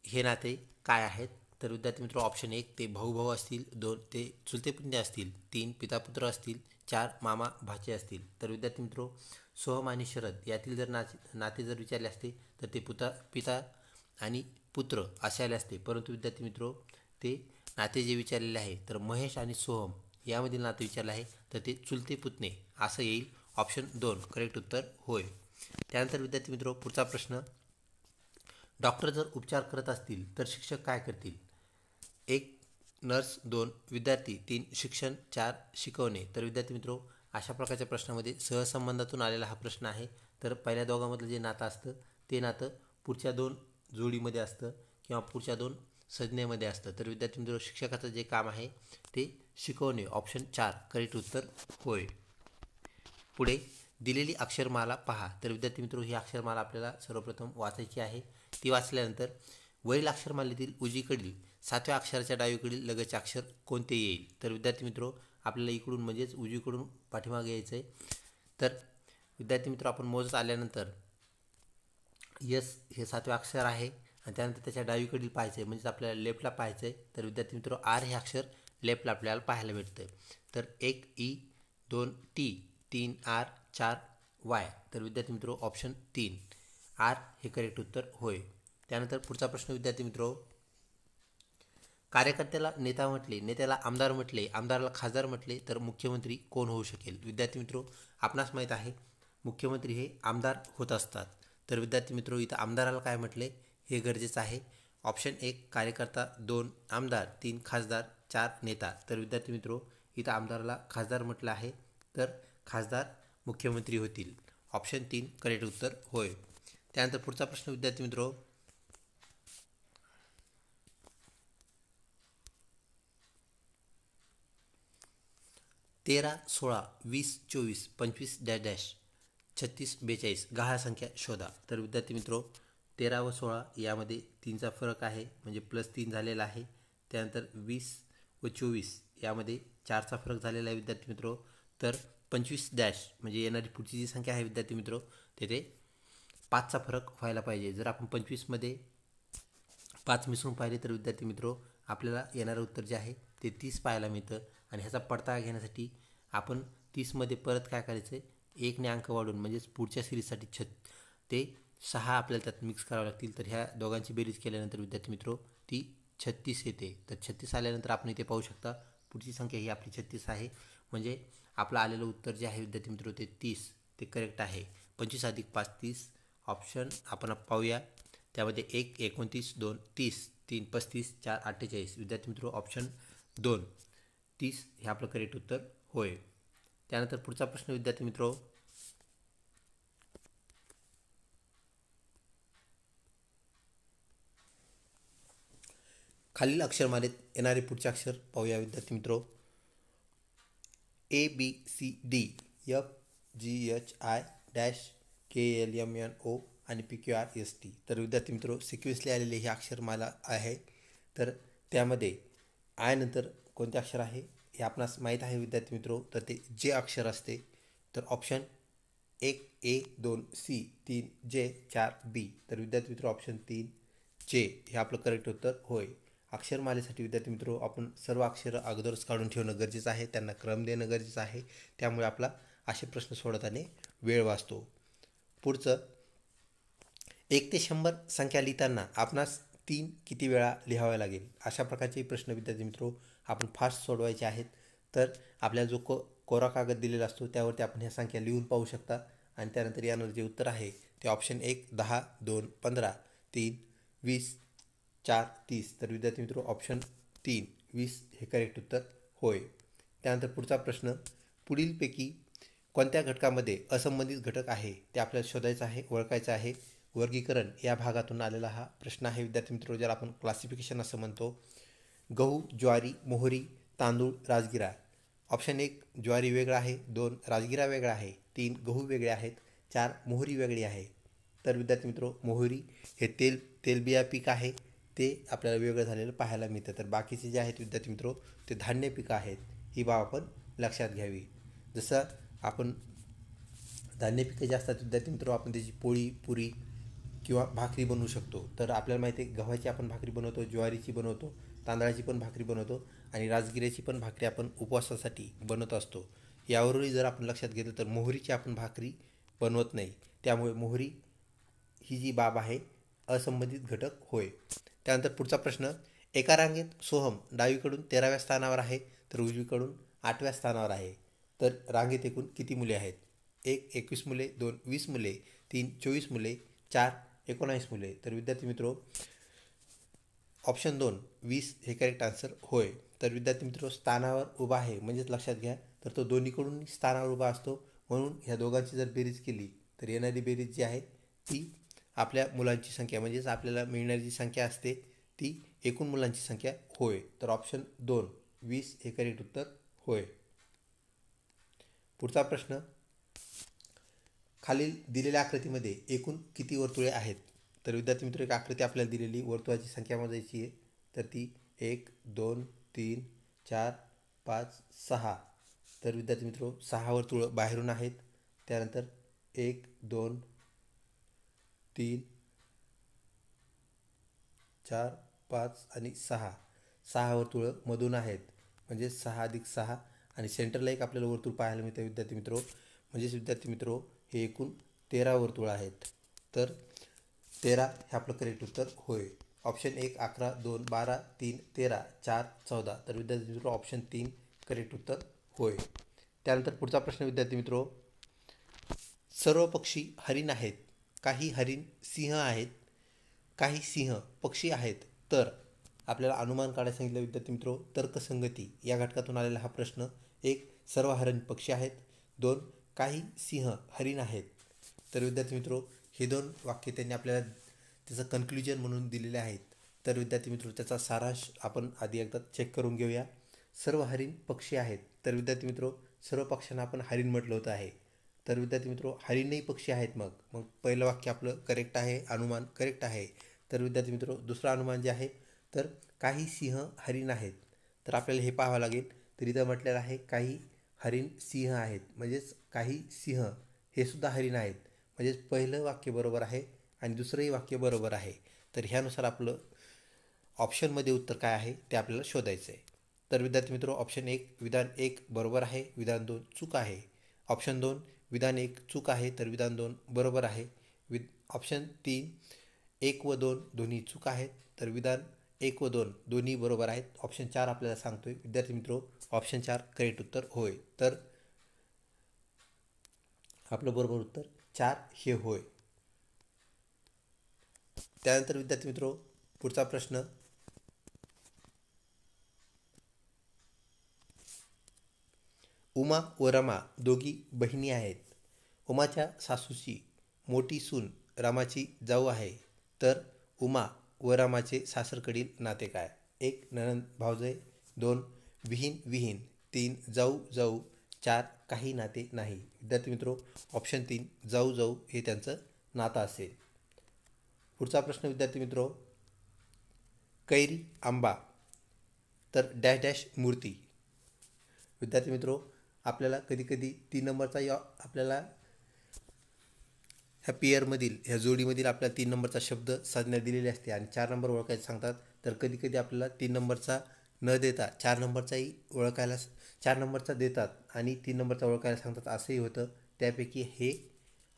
हे नाते काय आहेत. तर विद्यार्थी मित्रो ऑप्शन 1 ते भाऊ भाऊ असतील, 2 ते चुलते पुतणे असतील, 3 पिता पुत्र असतील, 4 मामा भाचे असतील. तर विद्यार्थी मित्रो सोहम आणि शरद यातील जर नाते जर विचारले असते तर ते पिता आणि पुत्र असे आले असते, परंतु विद्यार्थी मित्रो ते नाते जे विचारलेले आहे तर महेश आणि सोहम यामधील नाते विचारले आहे तर ते चुलते पुतणे असं येईल. ऑप्शन 2 करेक्ट उत्तर होय. त्यानंतर विद्यार्थी मित्रो पुढचा प्रश्न डॉक्टर जर उपचार करत असतील तर शिक्षक काय करतील. 1 नर्स, 2 विद्यार्थी, 3 शिक्षण, 4 शिकवणे. तर विद्यार्थी मित्रो अशा प्रकारच्या प्रश्नामध्ये सहसंबंधातून आलेला हा प्रश्न आहे. तर पहिल्या दोघांमधलं जे नातं असतं ते नातं पुढच्या 2 जोडीमध्ये असतं किंवा पुढच्या 2 संज्ञेमध्ये असतं. तर विद्यार्थी मित्रो शिक्षकाचं जे काम आहे ते शिकवणे. ऑप्शन 4 करेक्ट उत्तर होय. पुढे दिलेली अक्षरमाला पहा. तर विद्यार्थी मित्रो ही अक्षरमाला आपल्याला सर्वप्रथम वाचायची आहे. ती वाचल्यानंतर वरील अक्षरमालेतील उजवीकडील 7व्या अक्षराच्या डावीकडील लगतचे अक्षर कोणते येईल. तर विद्यार्थी मित्रो आपल्याला इकडून म्हणजेच उजवीकडून पाठीमागे यायचं आहे. तर विद्यार्थी मित्रो आपण मोजत आल्यानंतर यस हे 7वे अक्षर आहे आणि त्यानंतर त्याच्या डावीकडील पाहायचं आहे, म्हणजेच आपल्याला लेफ्टला पाहायचं आहे. तर विद्यार्थी मित्र आर हे अक्षर लेफ्टला आपल्याला पाहायला भेटतं. तर 1 ई, 2 टी, 3 आर, 4 वाय. तर विद्यार्थी मित्र ऑप्शन 3 आर हे करेक्ट उत्तर होय. त्यानंतर पुढचा प्रश्न विद्यार्थी मित्र, कार्यकर्त्याला नेता म्हटले, नेत्याला आमदार म्हटले, आमदाराला खासदार म्हटले तर मुख्यमंत्री कोण होऊ शकेल? विद्यार्थी मित्र आपणास माहीत आहे मुख्यमंत्री हे आमदार होत असतात. तर विद्यार्थी मित्र इथं आमदाराला काय म्हटले हे गरजेचं आहे. ऑप्शन 1 कार्यकर्ता, 2 आमदार, 3 खासदार, 4 नेता. तर विद्यार्थी मित्र इथं आमदाराला खासदार म्हटलं आहे, तर खासदार मुख्यमंत्री होतील. ऑप्शन 3 करेक्ट उत्तर होय. त्यानंतर पुढचा प्रश्न विद्यार्थी मित्र, 13, 16, 20, 24, 25 डॅश डॅश 36, 42 गहाळ संख्या शोधा. तर विद्यार्थी मित्र 13 व 16 यामध्ये 3चा फरक आहे, म्हणजे +3 झालेला आहे. त्यानंतर 20 व 24 यामध्ये 4चा फरक झालेला आहे विद्यार्थी मित्र. तर 25 डॅश म्हणजे येणारी पुढची जी संख्या आहे विद्यार्थी मित्र, तेथे 5चा फरक व्हायला पाहिजे. जर आपण 25मध्ये 5 मिसळून पाहिले तर विद्यार्थी मित्र आपल्याला येणारं उत्तर जे आहे ते 30 पाहायला मिळतं. आणि ह्याचा पडताळा घेण्यासाठी आपण 30मध्ये परत काय करायचं आहे, 1ने अंक वाढून, म्हणजेच पुढच्या सिरीजसाठी ते 6 आपल्याला त्यात मिक्स करावं लागतील. तर ह्या दोघांची बेरीज केल्यानंतर विद्यार्थी मित्र ती 36 येते. तर 36 आल्यानंतर आपण इथे पाहू शकता पुढची संख्या ही आपली 36 आहे. म्हणजे आपलं आलेलं उत्तर जे आहे विद्यार्थी मित्र ते 30 ते करेक्ट आहे. 25 अधिक 5 30. ऑप्शन आपण पाहूया. त्यामध्ये 1 29, 2 30, 3 35, 4 48. विद्यार्थी मित्र ऑप्शन 2 30 हे आपलं करेक्ट उत्तर होय. त्यानंतर पुढचा प्रश्न विद्यार्थी मित्र, खालील अक्षरमालेत येणारे पुढचे अक्षर पाहूया विद्यार्थी मित्र. ABCD FGHI डॅश KLMNO आणि PQRST. तर विद्यार्थी मित्र सिक्वेन्सली आलेले हे अक्षरमाला आहे. तर त्यामध्ये आय नंतर कोणते अक्षर आहे हे आपणास माहीत आहे विद्यार्थी मित्र. तर ते जे अक्षर असते. तर option 1 A, 2 C, 3 J, 4 B. तर विद्यार्थी मित्र ऑप्शन 3 J हे आपलं करेक्ट उत्तर होय. अक्षरमालेसाठी विद्यार्थी मित्र आपण सर्व अक्षरं अगोदरच काढून ठेवणं गरजेचं आहे, त्यांना क्रम देणं गरजेचं आहे. त्यामुळे आपला असे प्रश्न सोडवताना वेळ वाचतो. पुढचं, 1 ते 100 संख्या लिहिताना आपणास 3 किती वेळा लिहावे लागेल? अशा प्रकारचे प्रश्न विद्यार्थी मित्र आपण फास्ट सोडवायचे आहेत. तर आपल्याला जो कोरा कागद दिलेला असतो त्यावरती आपण ह्या संख्या लिहून पाहू शकता. आणि त्यानंतर यानंतर जे उत्तर आहे ते ऑप्शन 1 10, 2 15, 3 20, 4 30. तर विद्यार्थी मित्र ऑप्शन 3 20 हे करेक्ट उत्तर होय. त्यानंतर पुढचा प्रश्न, पुढीलपैकी कोणत्या घटकामध्ये असंबंधित घटक आहे ते आपल्याला शोधायचं आहे, ओळखायचं आहे. वर्गीकरण या भागातून आलेला हा प्रश्न आहे विद्यार्थी मित्र, ज्याला आपण क्लासिफिकेशन असं म्हणतो. गहू, ज्वारी, मोहरी, तांदूळ, राजगिरा. ऑप्शन 1 ज्वारी वेगळा आहे, 2 राजगिरा वेगळा आहे, 3 गहू वेगळे आहेत, 4 मोहरी वेगळी आहे. तर विद्यार्थी मित्र मोहरी हे तेलबिया पीक आहे, ते आपल्याला वेगळं झालेलं पाहायला मिळतं. तर बाकीचे जे आहेत विद्यार्थी मित्र ते धान्य पिकं आहेत. ही बाब आपण लक्षात घ्यावी. जसं आपण धान्य पिकं जे असतात विद्यार्थी मित्र आपण त्याची पोळी, पुरी किंवा भाकरी बनवू शकतो. तर आपल्याला माहिती आहे गव्हाची आपण भाकरी बनवतो, ज्वारीची बनवतो, तांदळाची पण भाकरी बनवतो आणि राजगिऱ्याची पण भाकरी आपण उपवासासाठी बनवत असतो. यावरूनही जर आपण लक्षात घेतलं तर मोहरीची आपण भाकरी बनवत नाही. त्यामुळे मोहरी ही जी बाब आहे असंबंधित घटक होय. त्यानंतर पुढचा प्रश्न, एका रांगेत सोहम डावीकडून 13व्या स्थानावर आहे तर उजवीकडून 8व्या स्थानावर आहे. तर रांगेत एकूण किती मुले आहेत? 1 21 मुले, 2 20 मुले, 3 24 मुले, 4 19 मुले. तर विद्यार्थी मित्र ऑप्शन 2 20 हे करेक्ट आन्सर होय. तर विद्यार्थी मित्र स्थानावर उभा आहे म्हणजेच लक्षात घ्या तर तो दोन्हीकडून स्थानावर उभा असतो. म्हणून ह्या दोघांची जर बेरीज केली तर येणारी बेरीज जी आहे ती आपल्या मुलांची संख्या म्हणजेच आपल्याला मिळणारी जी संख्या असते ती एकूण मुलांची संख्या होय. तर ऑप्शन 2 20 हे करेक्ट उत्तर होय. पुढचा प्रश्न, खालील दिलेल्या आकृतीमध्ये एकूण किती वर्तुळे आहेत? तर विद्यार्थी मित्र एक आकृती आपल्याला दिलेली, वर्तुळाची संख्या मोजायची आहे. तर ती 1 2 3 4 5 6. तर विद्यार्थी मित्र 6 वर्तुळं बाहेरून आहेत. त्यानंतर 1 2 3 4, 5 आणि 6. 6 वर्तुळं मधून आहेत, म्हणजे 6 अधिक 6 आणि सेंटरला एक आपल्याला वर्तुळ पाहायला मिळतं विद्यार्थी मित्रो. म्हणजेच विद्यार्थी मित्रो हे एकूण 13 वर्तुळ आहेत. तर 13 हे आपलं करेक्ट उत्तर होय. ऑप्शन 1 11, 2 12, 3 13, 4 14. तर विद्यार्थी मित्रो ऑप्शन 3 करेक्ट उत्तर होय. त्यानंतर पुढचा प्रश्न विद्यार्थी मित्रो, सर्व पक्षी हरिण आहेत, काही हरिण सिंह आहेत, काही सिंह पक्षी आहेत, तर आपल्याला अनुमान काढायला सांगितलं विद्यार्थी मित्रो. तर्कसंगती या घटकातून आलेला हा प्रश्न. 1 सर्व हरिण पक्षी आहेत, 2 काही सिंह हरिण आहेत. तर विद्यार्थी मित्रो हे 2 वाक्य त्यांनी आपल्याला त्याचं कन्क्ल्युजन म्हणून दिलेले आहेत. तर विद्यार्थी मित्रो त्याचा सारांश आपण आधी एकदा चेक करून घेऊया. सर्व हरिण पक्षी आहेत, तर विद्यार्थी मित्रो सर्व पक्ष्यांना आपण हरिण म्हटलं होतं आहे. तर विद्यार्थी मित्रो हरिणही पक्षी आहेत. मग मग पहिलं वाक्य आपलं करेक्ट आहे, अनुमान करेक्ट आहे. तर विद्यार्थी मित्रो दुसरं अनुमान जे आहे, तर काही सिंह हरिण आहेत. तर आपल्याला हे पाहावं लागेल. तर इथं म्हटलेलं आहे काही हरिण सिंह आहेत, म्हणजेच काही सिंह हे सुद्धा हरिण आहेत. म्हणजेच पहिलं वाक्य बरोबर आहे आणि दुसरंही वाक्य बरोबर आहे. तर ह्यानुसार आपलं ऑप्शनमध्ये उत्तर काय आहे ते आपल्याला शोधायचं आहे. तर विद्यार्थी मित्रो ऑप्शन 1 विधान 1 बरोबर आहे, विधान 2 चूक आहे. ऑप्शन 2 विधान 1 चूक आहे, तर विधान 2 बरोबर आहे. ऑप्शन 3 1 व 2 दोन्ही चूक आहेत, तर विधान 1 व 2 दोन्ही बरोबर आहेत. ऑप्शन 4 आपल्याला सांगतोय विद्यार्थी मित्रो ऑप्शन 4 करेक्ट उत्तर होय. तर आपलं बरोबर उत्तर 4 हे होय. त्यानंतर विद्यार्थी मित्रो पुढचा प्रश्न, उमा व रमा दोघी बहिणी आहेत. उमाच्या सासूची मोठी सून रामाची जाऊ आहे, तर उमा व रामाचे सासरकडील नाते काय? 1 नणंद भावजय, 2 विहीण विहीण, 3 जाऊ जाऊ, 4 काही नाते नाही. विद्यार्थी मित्रो ऑप्शन 3 जाऊ जाऊ हे त्यांचं नातं असेल. पुढचा प्रश्न विद्यार्थी मित्रो, कैरी आंबा तर डॅश डॅश मूर्ती. विद्यार्थी मित्रो आपल्याला कधीकधी 3 नंबरचा या आपल्याला ह्या पेअरमधील ह्या जोडीमधील आपल्याला 3 नंबरचा शब्द संज्ञा दिलेली असते आणि 4 नंबर ओळखायला सांगतात. तर कधीकधी आपल्याला 3 नंबरचा न देता 4 नंबरचाही ओळखायला 4 नंबरचा देतात आणि 3 नंबरचा ओळखायला सांगतात, असंही होतं. त्यापैकी हे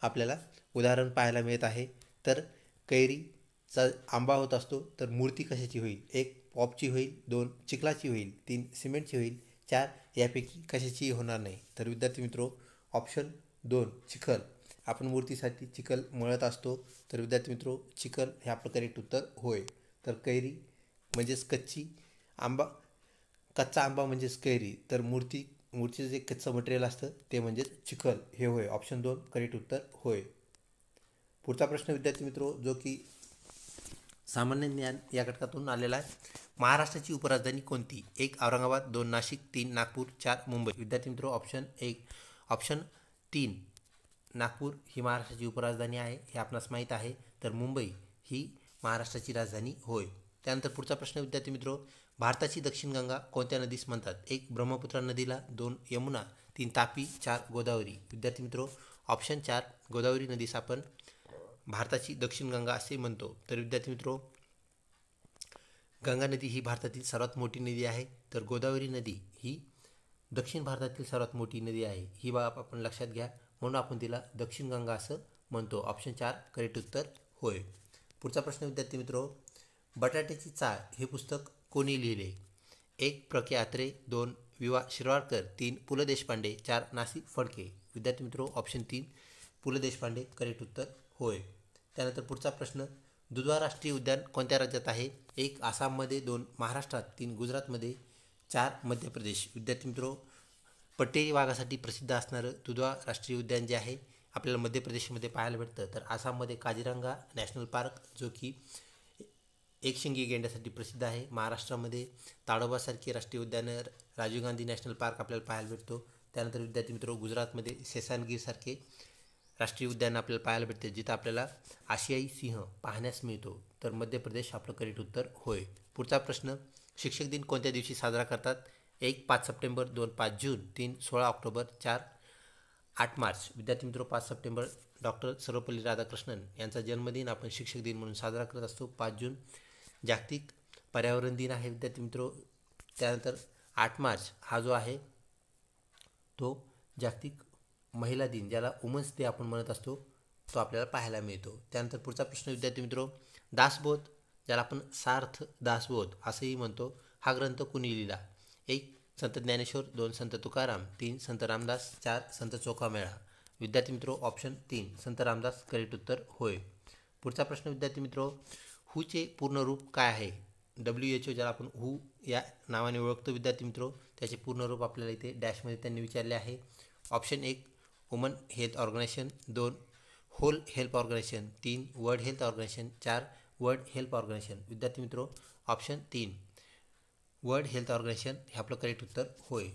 आपल्याला उदाहरण पाहायला मिळत आहे. तर कैरीचा आंबा होत असतो, तर मूर्ती कशाची होईल? 1 पॉपची होईल, 2 चिखलाची होईल, 3 सिमेंटची होईल, 4 यापैकी कशाचीही होणार नाही. तर विद्यार्थी मित्रो ऑप्शन 2 चिखल, आपण मूर्तीसाठी चिखल मळत असतो. तर विद्यार्थी मित्रो चिखल हे आपलं करेक्ट उत्तर होय. तर कैरी म्हणजेच कच्ची, आंबा कच्चा आंबा म्हणजेच कैरी, तर मूर्तीचं जे कच्चं मटेरियल असतं ते म्हणजेच चिखल हे होय. ऑप्शन 2 करेक्ट उत्तर होय. पुढचा प्रश्न विद्यार्थी मित्रो जो की सामान्य ज्ञान या घटकातून आलेला आहे. महाराष्ट्राची उपराजधानी कोणती? 1 औरंगाबाद, 2 नाशिक, 3 नागपूर, 4 मुंबई. विद्यार्थी मित्रो ऑप्शन 3 नागपूर ही महाराष्ट्राची उपराजधानी आहे हे आपणास माहीत आहे. तर मुंबई ही महाराष्ट्राची राजधानी होय. त्यानंतर पुढचा प्रश्न विद्यार्थी मित्रो, भारताची दक्षिण गंगा कोणत्या नदीस म्हणतात? 1 ब्रह्मपुत्रा नदीला, 2 यमुना, 3 तापी, 4 गोदावरी. विद्यार्थी मित्रो ऑप्शन 4 गोदावरी नदीस आपण भारताची दक्षिण गंगा असे म्हणतो. तर विद्यार्थी मित्रो गंगा नदी ही भारतातील सर्वात मोठी नदी आहे, तर गोदावरी नदी ही दक्षिण भारतातील सर्वात मोठी नदी आहे. ही बाब आपण लक्षात घ्या, म्हणून आपण तिला दक्षिण गंगा असं म्हणतो. ऑप्शन 4 करेक्ट उत्तर होय. पुढचा प्रश्न विद्यार्थी मित्रो, बटाट्याची चाळ हे पुस्तक कोणी लिहिले? 1 प्र के अत्रे, 2 विवा शिरवाडकर, 3 पु ल देशपांडे, 4 नासी फडके. विद्यार्थी मित्रो ऑप्शन 3 पु ल देशपांडे करेक्ट उत्तर होय. त्यानंतर पुढचा प्रश्न, दुधवा राष्ट्रीय उद्यान कोणत्या राज्यात आहे? 1 आसाममध्ये, 2 महाराष्ट्रात, 3 गुजरातमध्ये, 4 मध्य प्रदेश. विद्यार्थी मित्रो पट्टेरी वाघासाठी प्रसिद्ध असणारं दुधवा राष्ट्रीय उद्यान जे आहे आपल्याला मध्य प्रदेशमध्ये पाहायला भेटतं. तर आसाममध्ये काझीरंगा नॅशनल पार्क जो की एकशिंगी गेंड्यासाठी प्रसिद्ध आहे. महाराष्ट्रामध्ये ताडोबासारखे राष्ट्रीय उद्यानं, राजीव गांधी नॅशनल पार्क आपल्याला पाहायला भेटतो. त्यानंतर विद्यार्थी मित्रो गुजरातमध्ये सेसानगीरसारखे राष्ट्रीय उद्यान आपल्याला पाहायला भेटते, जिथं आपल्याला आशियाई सिंह पाहण्यास मिळतो. तर मध्य प्रदेश आपलं करेक्ट उत्तर होय. पुढचा प्रश्न, शिक्षक दिन कोणत्या दिवशी साजरा करतात? 1 5 सप्टेंबर, 2 5 जून, 3 16 ऑक्टोबर, 4 8 मार्च. विद्यार्थी मित्रो 5 सप्टेंबर डॉक्टर सर्वपल्ली राधाकृष्णन यांचा जन्मदिन आपण शिक्षक दिन म्हणून साजरा करत असतो. 5 जून जागतिक पर्यावरण दिन आहे विद्यार्थी मित्रो. त्यानंतर 8 मार्च हा जो आहे तो जागतिक महिला दिन, ज्याला वुमन्स डे आपण म्हणत असतो, तो आपल्याला पाहायला मिळतो. त्यानंतर पुढचा प्रश्न विद्यार्थी मित्रो, दासबोध, ज्याला आपण सार्थ दासबोध असंही म्हणतो, हा ग्रंथ कुणी लिहिला? 1 संत ज्ञानेश्वर, 2 संत तुकाराम, 3 संत रामदास, 4 संत चोखामेळा. विद्यार्थी मित्रो ऑप्शन 3 संत रामदास करेक्ट उत्तर होय. पुढचा प्रश्न विद्यार्थी मित्रो, हूचे पूर्ण रूप काय आहे? WHO, ज्याला आपण हू या नावाने ओळखतो विद्यार्थी मित्रो, त्याचे पूर्ण रूप आपल्याला इथे डॅशमध्ये त्यांनी विचारले आहे. Option 1 woman health organisation, 2 whole health organisation, 3 world health organisation, 4 world health organisation. विद्यार्थी मित्रो ऑप्शन 3 वर्ल्ड हेल्थ ऑर्गनायझेशन हे आपलं करेक्ट उत्तर होय.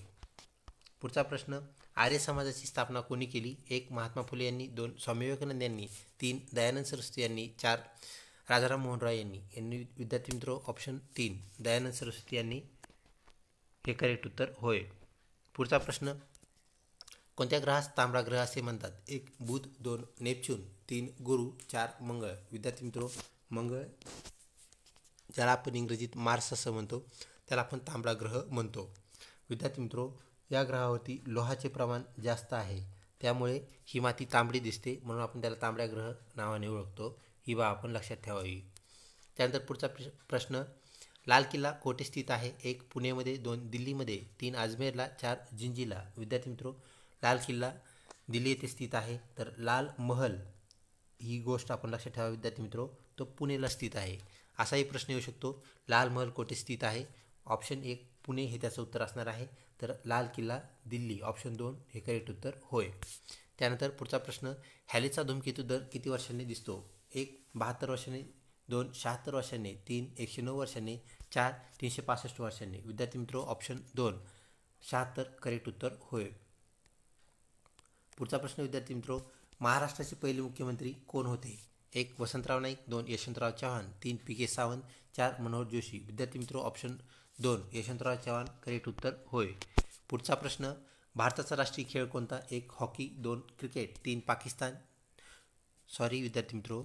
पुढचा प्रश्न, आर्य समाजाची स्थापना कोणी केली? 1 महात्मा फुले यांनी, 2 स्वामी विवेकानंद यांनी, 3 दयानंद सरस्वती यांनी, 4 राजाराम मोहन राय यांनी. विद्यार्थी मित्रो ऑप्शन 3 दयानंद सरस्वती यांनी हे करेक्ट उत्तर होय. पुढचा प्रश्न, कोणत्या ग्रहास तांबडा ग्रह असे म्हणतात? 1 बुध, 2 नेपच्यून, 3 गुरु, 4 मंगळ. विद्यार्थी मित्रो मंगळ, ज्याला आपण इंग्रजीत मार्स असं म्हणतो, त्याला आपण तांबडा ग्रह म्हणतो. विद्यार्थी मित्रो या ग्रहावरती लोहाचे प्रमाण जास्त आहे, त्यामुळे ही माती तांबडी दिसते, म्हणून आपण त्याला तांबड्या ग्रह नावाने ओळखतो. ही बाब आपण लक्षात ठेवावी. त्यानंतर पुढचा प्रश्न, लाल किल्ला कोठे स्थित आहे? 1 पुणेमध्ये, 2 दिल्लीमध्ये, 3 अजमेरला, 4 जिंजीला. विद्यार्थी मित्रो लाल किल्ला दिल्ली येथे स्थित आहे, तर लाल महल ही गोष्ट आपण लक्षात ठेवा विद्यार्थी मित्रो, तो पुणेला स्थित आहे. असाही प्रश्न येऊ शकतो, लाल महल कोठे स्थित आहे? ऑप्शन 1 पुणे हे त्याचं उत्तर असणार आहे, तर लाल किल्ला दिल्ली, ऑप्शन 2 हे करेक्ट उत्तर होय. त्यानंतर पुढचा प्रश्न, हॅलीचा धूमकेतू दर किती वर्षांनी दिसतो? 1 72 वर्षांनी, 2 76 वर्षांनी, 3 109 वर्षांनी, 4 365 वर्षांनी. विद्यार्थी मित्रो ऑप्शन 2 76 करेक्ट उत्तर होय. पुढचा प्रश्न विद्यार्थी मित्रो, महाराष्ट्राचे पहिले मुख्यमंत्री कोण होते? 1 वसंतराव नाईक, 2 यशवंतराव चव्हाण, 3 PK सावंत, 4 मनोहर जोशी. विद्यार्थी मित्रो ऑप्शन 2 यशवंतराव चव्हाण करेक्ट उत्तर होय. पुढचा प्रश्न, भारताचा राष्ट्रीय खेळ कोणता? 1 हॉकी, 2 क्रिकेट, 3 पाकिस्तान, सॉरी विद्यार्थी मित्रो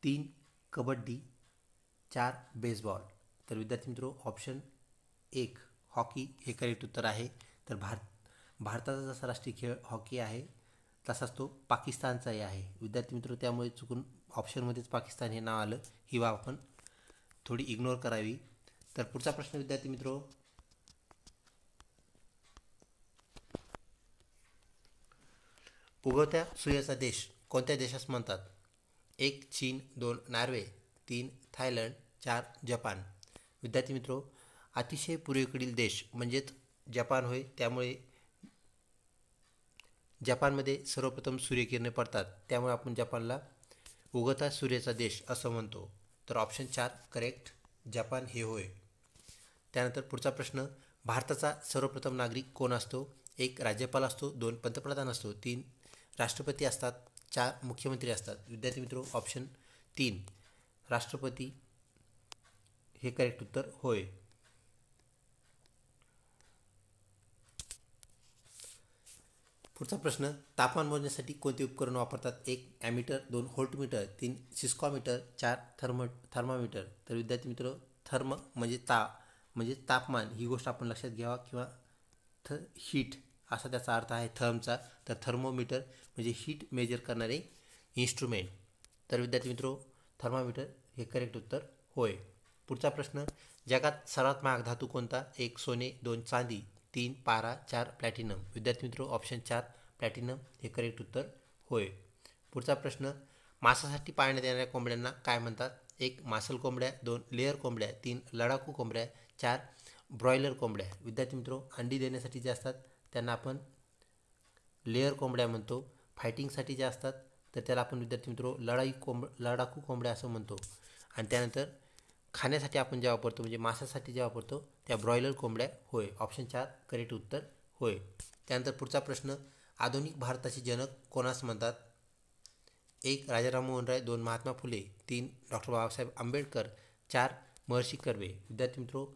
3 कबड्डी, 4 बेसबॉल. तर विद्यार्थी मित्रो ऑप्शन 1 हॉकी हे करेक्ट उत्तर आहे. तर भारताचा जसा राष्ट्रीय खेळ हॉकी आहे, तसाच तो पाकिस्तानचाही आहे विद्यार्थी मित्रो, त्यामुळे चुकून ऑप्शनमध्येच पाकिस्तान हे नाव आलं, ही बाब आपण थोडी इग्नोर करावी. तर पुढचा प्रश्न विद्यार्थी मित्रो, उगवत्या सूर्याचा देश कोणत्या देशास म्हणतात? 1 चीन, 2 नॉर्वे, 3 थायलंड, 4 जपान. विद्यार्थी मित्रो अतिशय पूर्वेकडील देश म्हणजेच जपान होय, त्यामुळे जपानमध्ये सर्वप्रथम सूर्यकिरणे पडतात, त्यामुळे आपण जपानला उगवता सूर्याचा देश असं म्हणतो. तर ऑप्शन 4 करेक्ट जपान हे होय. त्यानंतर पुढचा प्रश्न, भारताचा सर्वप्रथम नागरिक कोण असतो? 1 राज्यपाल असतो, 2 पंतप्रधान असतो, 3 राष्ट्रपती असतात, 4 मुख्यमंत्री असतात. विद्यार्थी मित्रो ऑप्शन 3 राष्ट्रपती हे करेक्ट उत्तर होय. पुढचा प्रश्न, तापमान मोजण्यासाठी कोणते उपकरण वापरतात? 1 ॲमीटर, 2 व्होल्टमीटर, 3 सिस्कॉमीटर, 4 थर्मामीटर. तर विद्यार्थी मित्र थर्म म्हणजे तापमान ही गोष्ट आपण लक्षात घ्यावा, किंवा हीट असा त्याचा अर्थ आहे थर्मचा. तर थर्मोमीटर म्हणजे हीट मेजर करणारे इन्स्ट्रुमेंट. तर विद्यार्थी मित्रो थर्मामीटर हे करेक्ट उत्तर होय. पुढचा प्रश्न, जगात सर्वात महाग धातू कोणता? 1 सोने, 2 चांदी, 3 पारा, 4 प्लॅटिनम. विद्यार्थी मित्रो ऑप्शन 4 प्लॅटिनम हे करेक्ट उत्तर होय. पुढचा प्रश्न, मांसासाठी पाळण्यात येणाऱ्या कोंबड्यांना काय म्हणतात? 1 मासल कोंबड्या, 2 लेअर कोंबड्या, 3 लढाकू कोंबड्या, 4 ब्रॉयलर कोंबड्या. विद्यार्थी मित्रो अंडी देण्यासाठी जे असतात त्यांना आपण लेअर कोंबड्या म्हणतो. फायटिंगसाठी जे असतात तर त्याला आपण विद्यार्थी मित्रो लढाकू कोंबड्या असं म्हणतो. आणि त्यानंतर खाण्यासाठी आपण जे वापरतो म्हणजे मांसासाठी जे वापरतो त्या ब्रॉयलर कोंबड्या होय. ऑप्शन 4 करेक्ट उत्तर होय. त्यानंतर पुढचा प्रश्न, आधुनिक भारताचे जनक कोणास म्हणतात? 1 राजाराम मोहन राय, 2 महात्मा फुले, 3 डॉक्टर बाबासाहेब आंबेडकर, 4 महर्षी कर्वे. विद्यार्थी मित्रो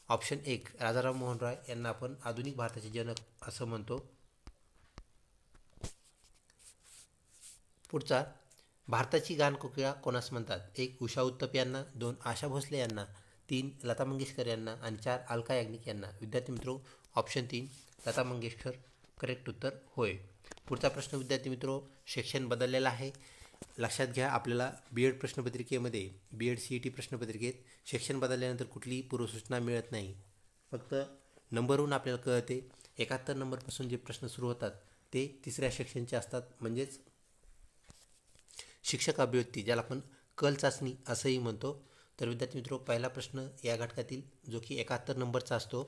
ऑप्शन 1 राजाराम मोहन राय यांना आपण आधुनिक भारताचे जनक असं म्हणतो. पुढचा, भारताची गानकोकिळा कोणास म्हणतात? 1. उषा उत्तप यांना, 2. आशा भोसले यांना, 3. लता मंगेशकर यांना आणि 4. अलका याग्निक यांना. विद्यार्थी मित्रो, ऑप्शन 3 लता मंगेशकर करेक्ट उत्तर होय. पुढचा प्रश्न विद्यार्थी मित्रो, सेक्शन बदललेला आहे. लक्षात घ्या, आपल्याला BEd प्रश्नपत्रिकेमध्ये BEd CET प्रश्नपत्रिकेत सेक्शन बदलल्यानंतर कुठलीही पूर्वसूचना मिळत नाही. फक्त नंबरवरून आपल्याला कळते. 71 नंबरपासून जे प्रश्न सुरू होतात ते तिसऱ्या सेक्शनचे असतात, म्हणजेच शिक्षक अभिव्यक्ती, ज्याला आपण कल चाचणी असंही म्हणतो. तर विद्यार्थी मित्रो, पहिला प्रश्न या घटकातील जो की 71 नंबरचा असतो.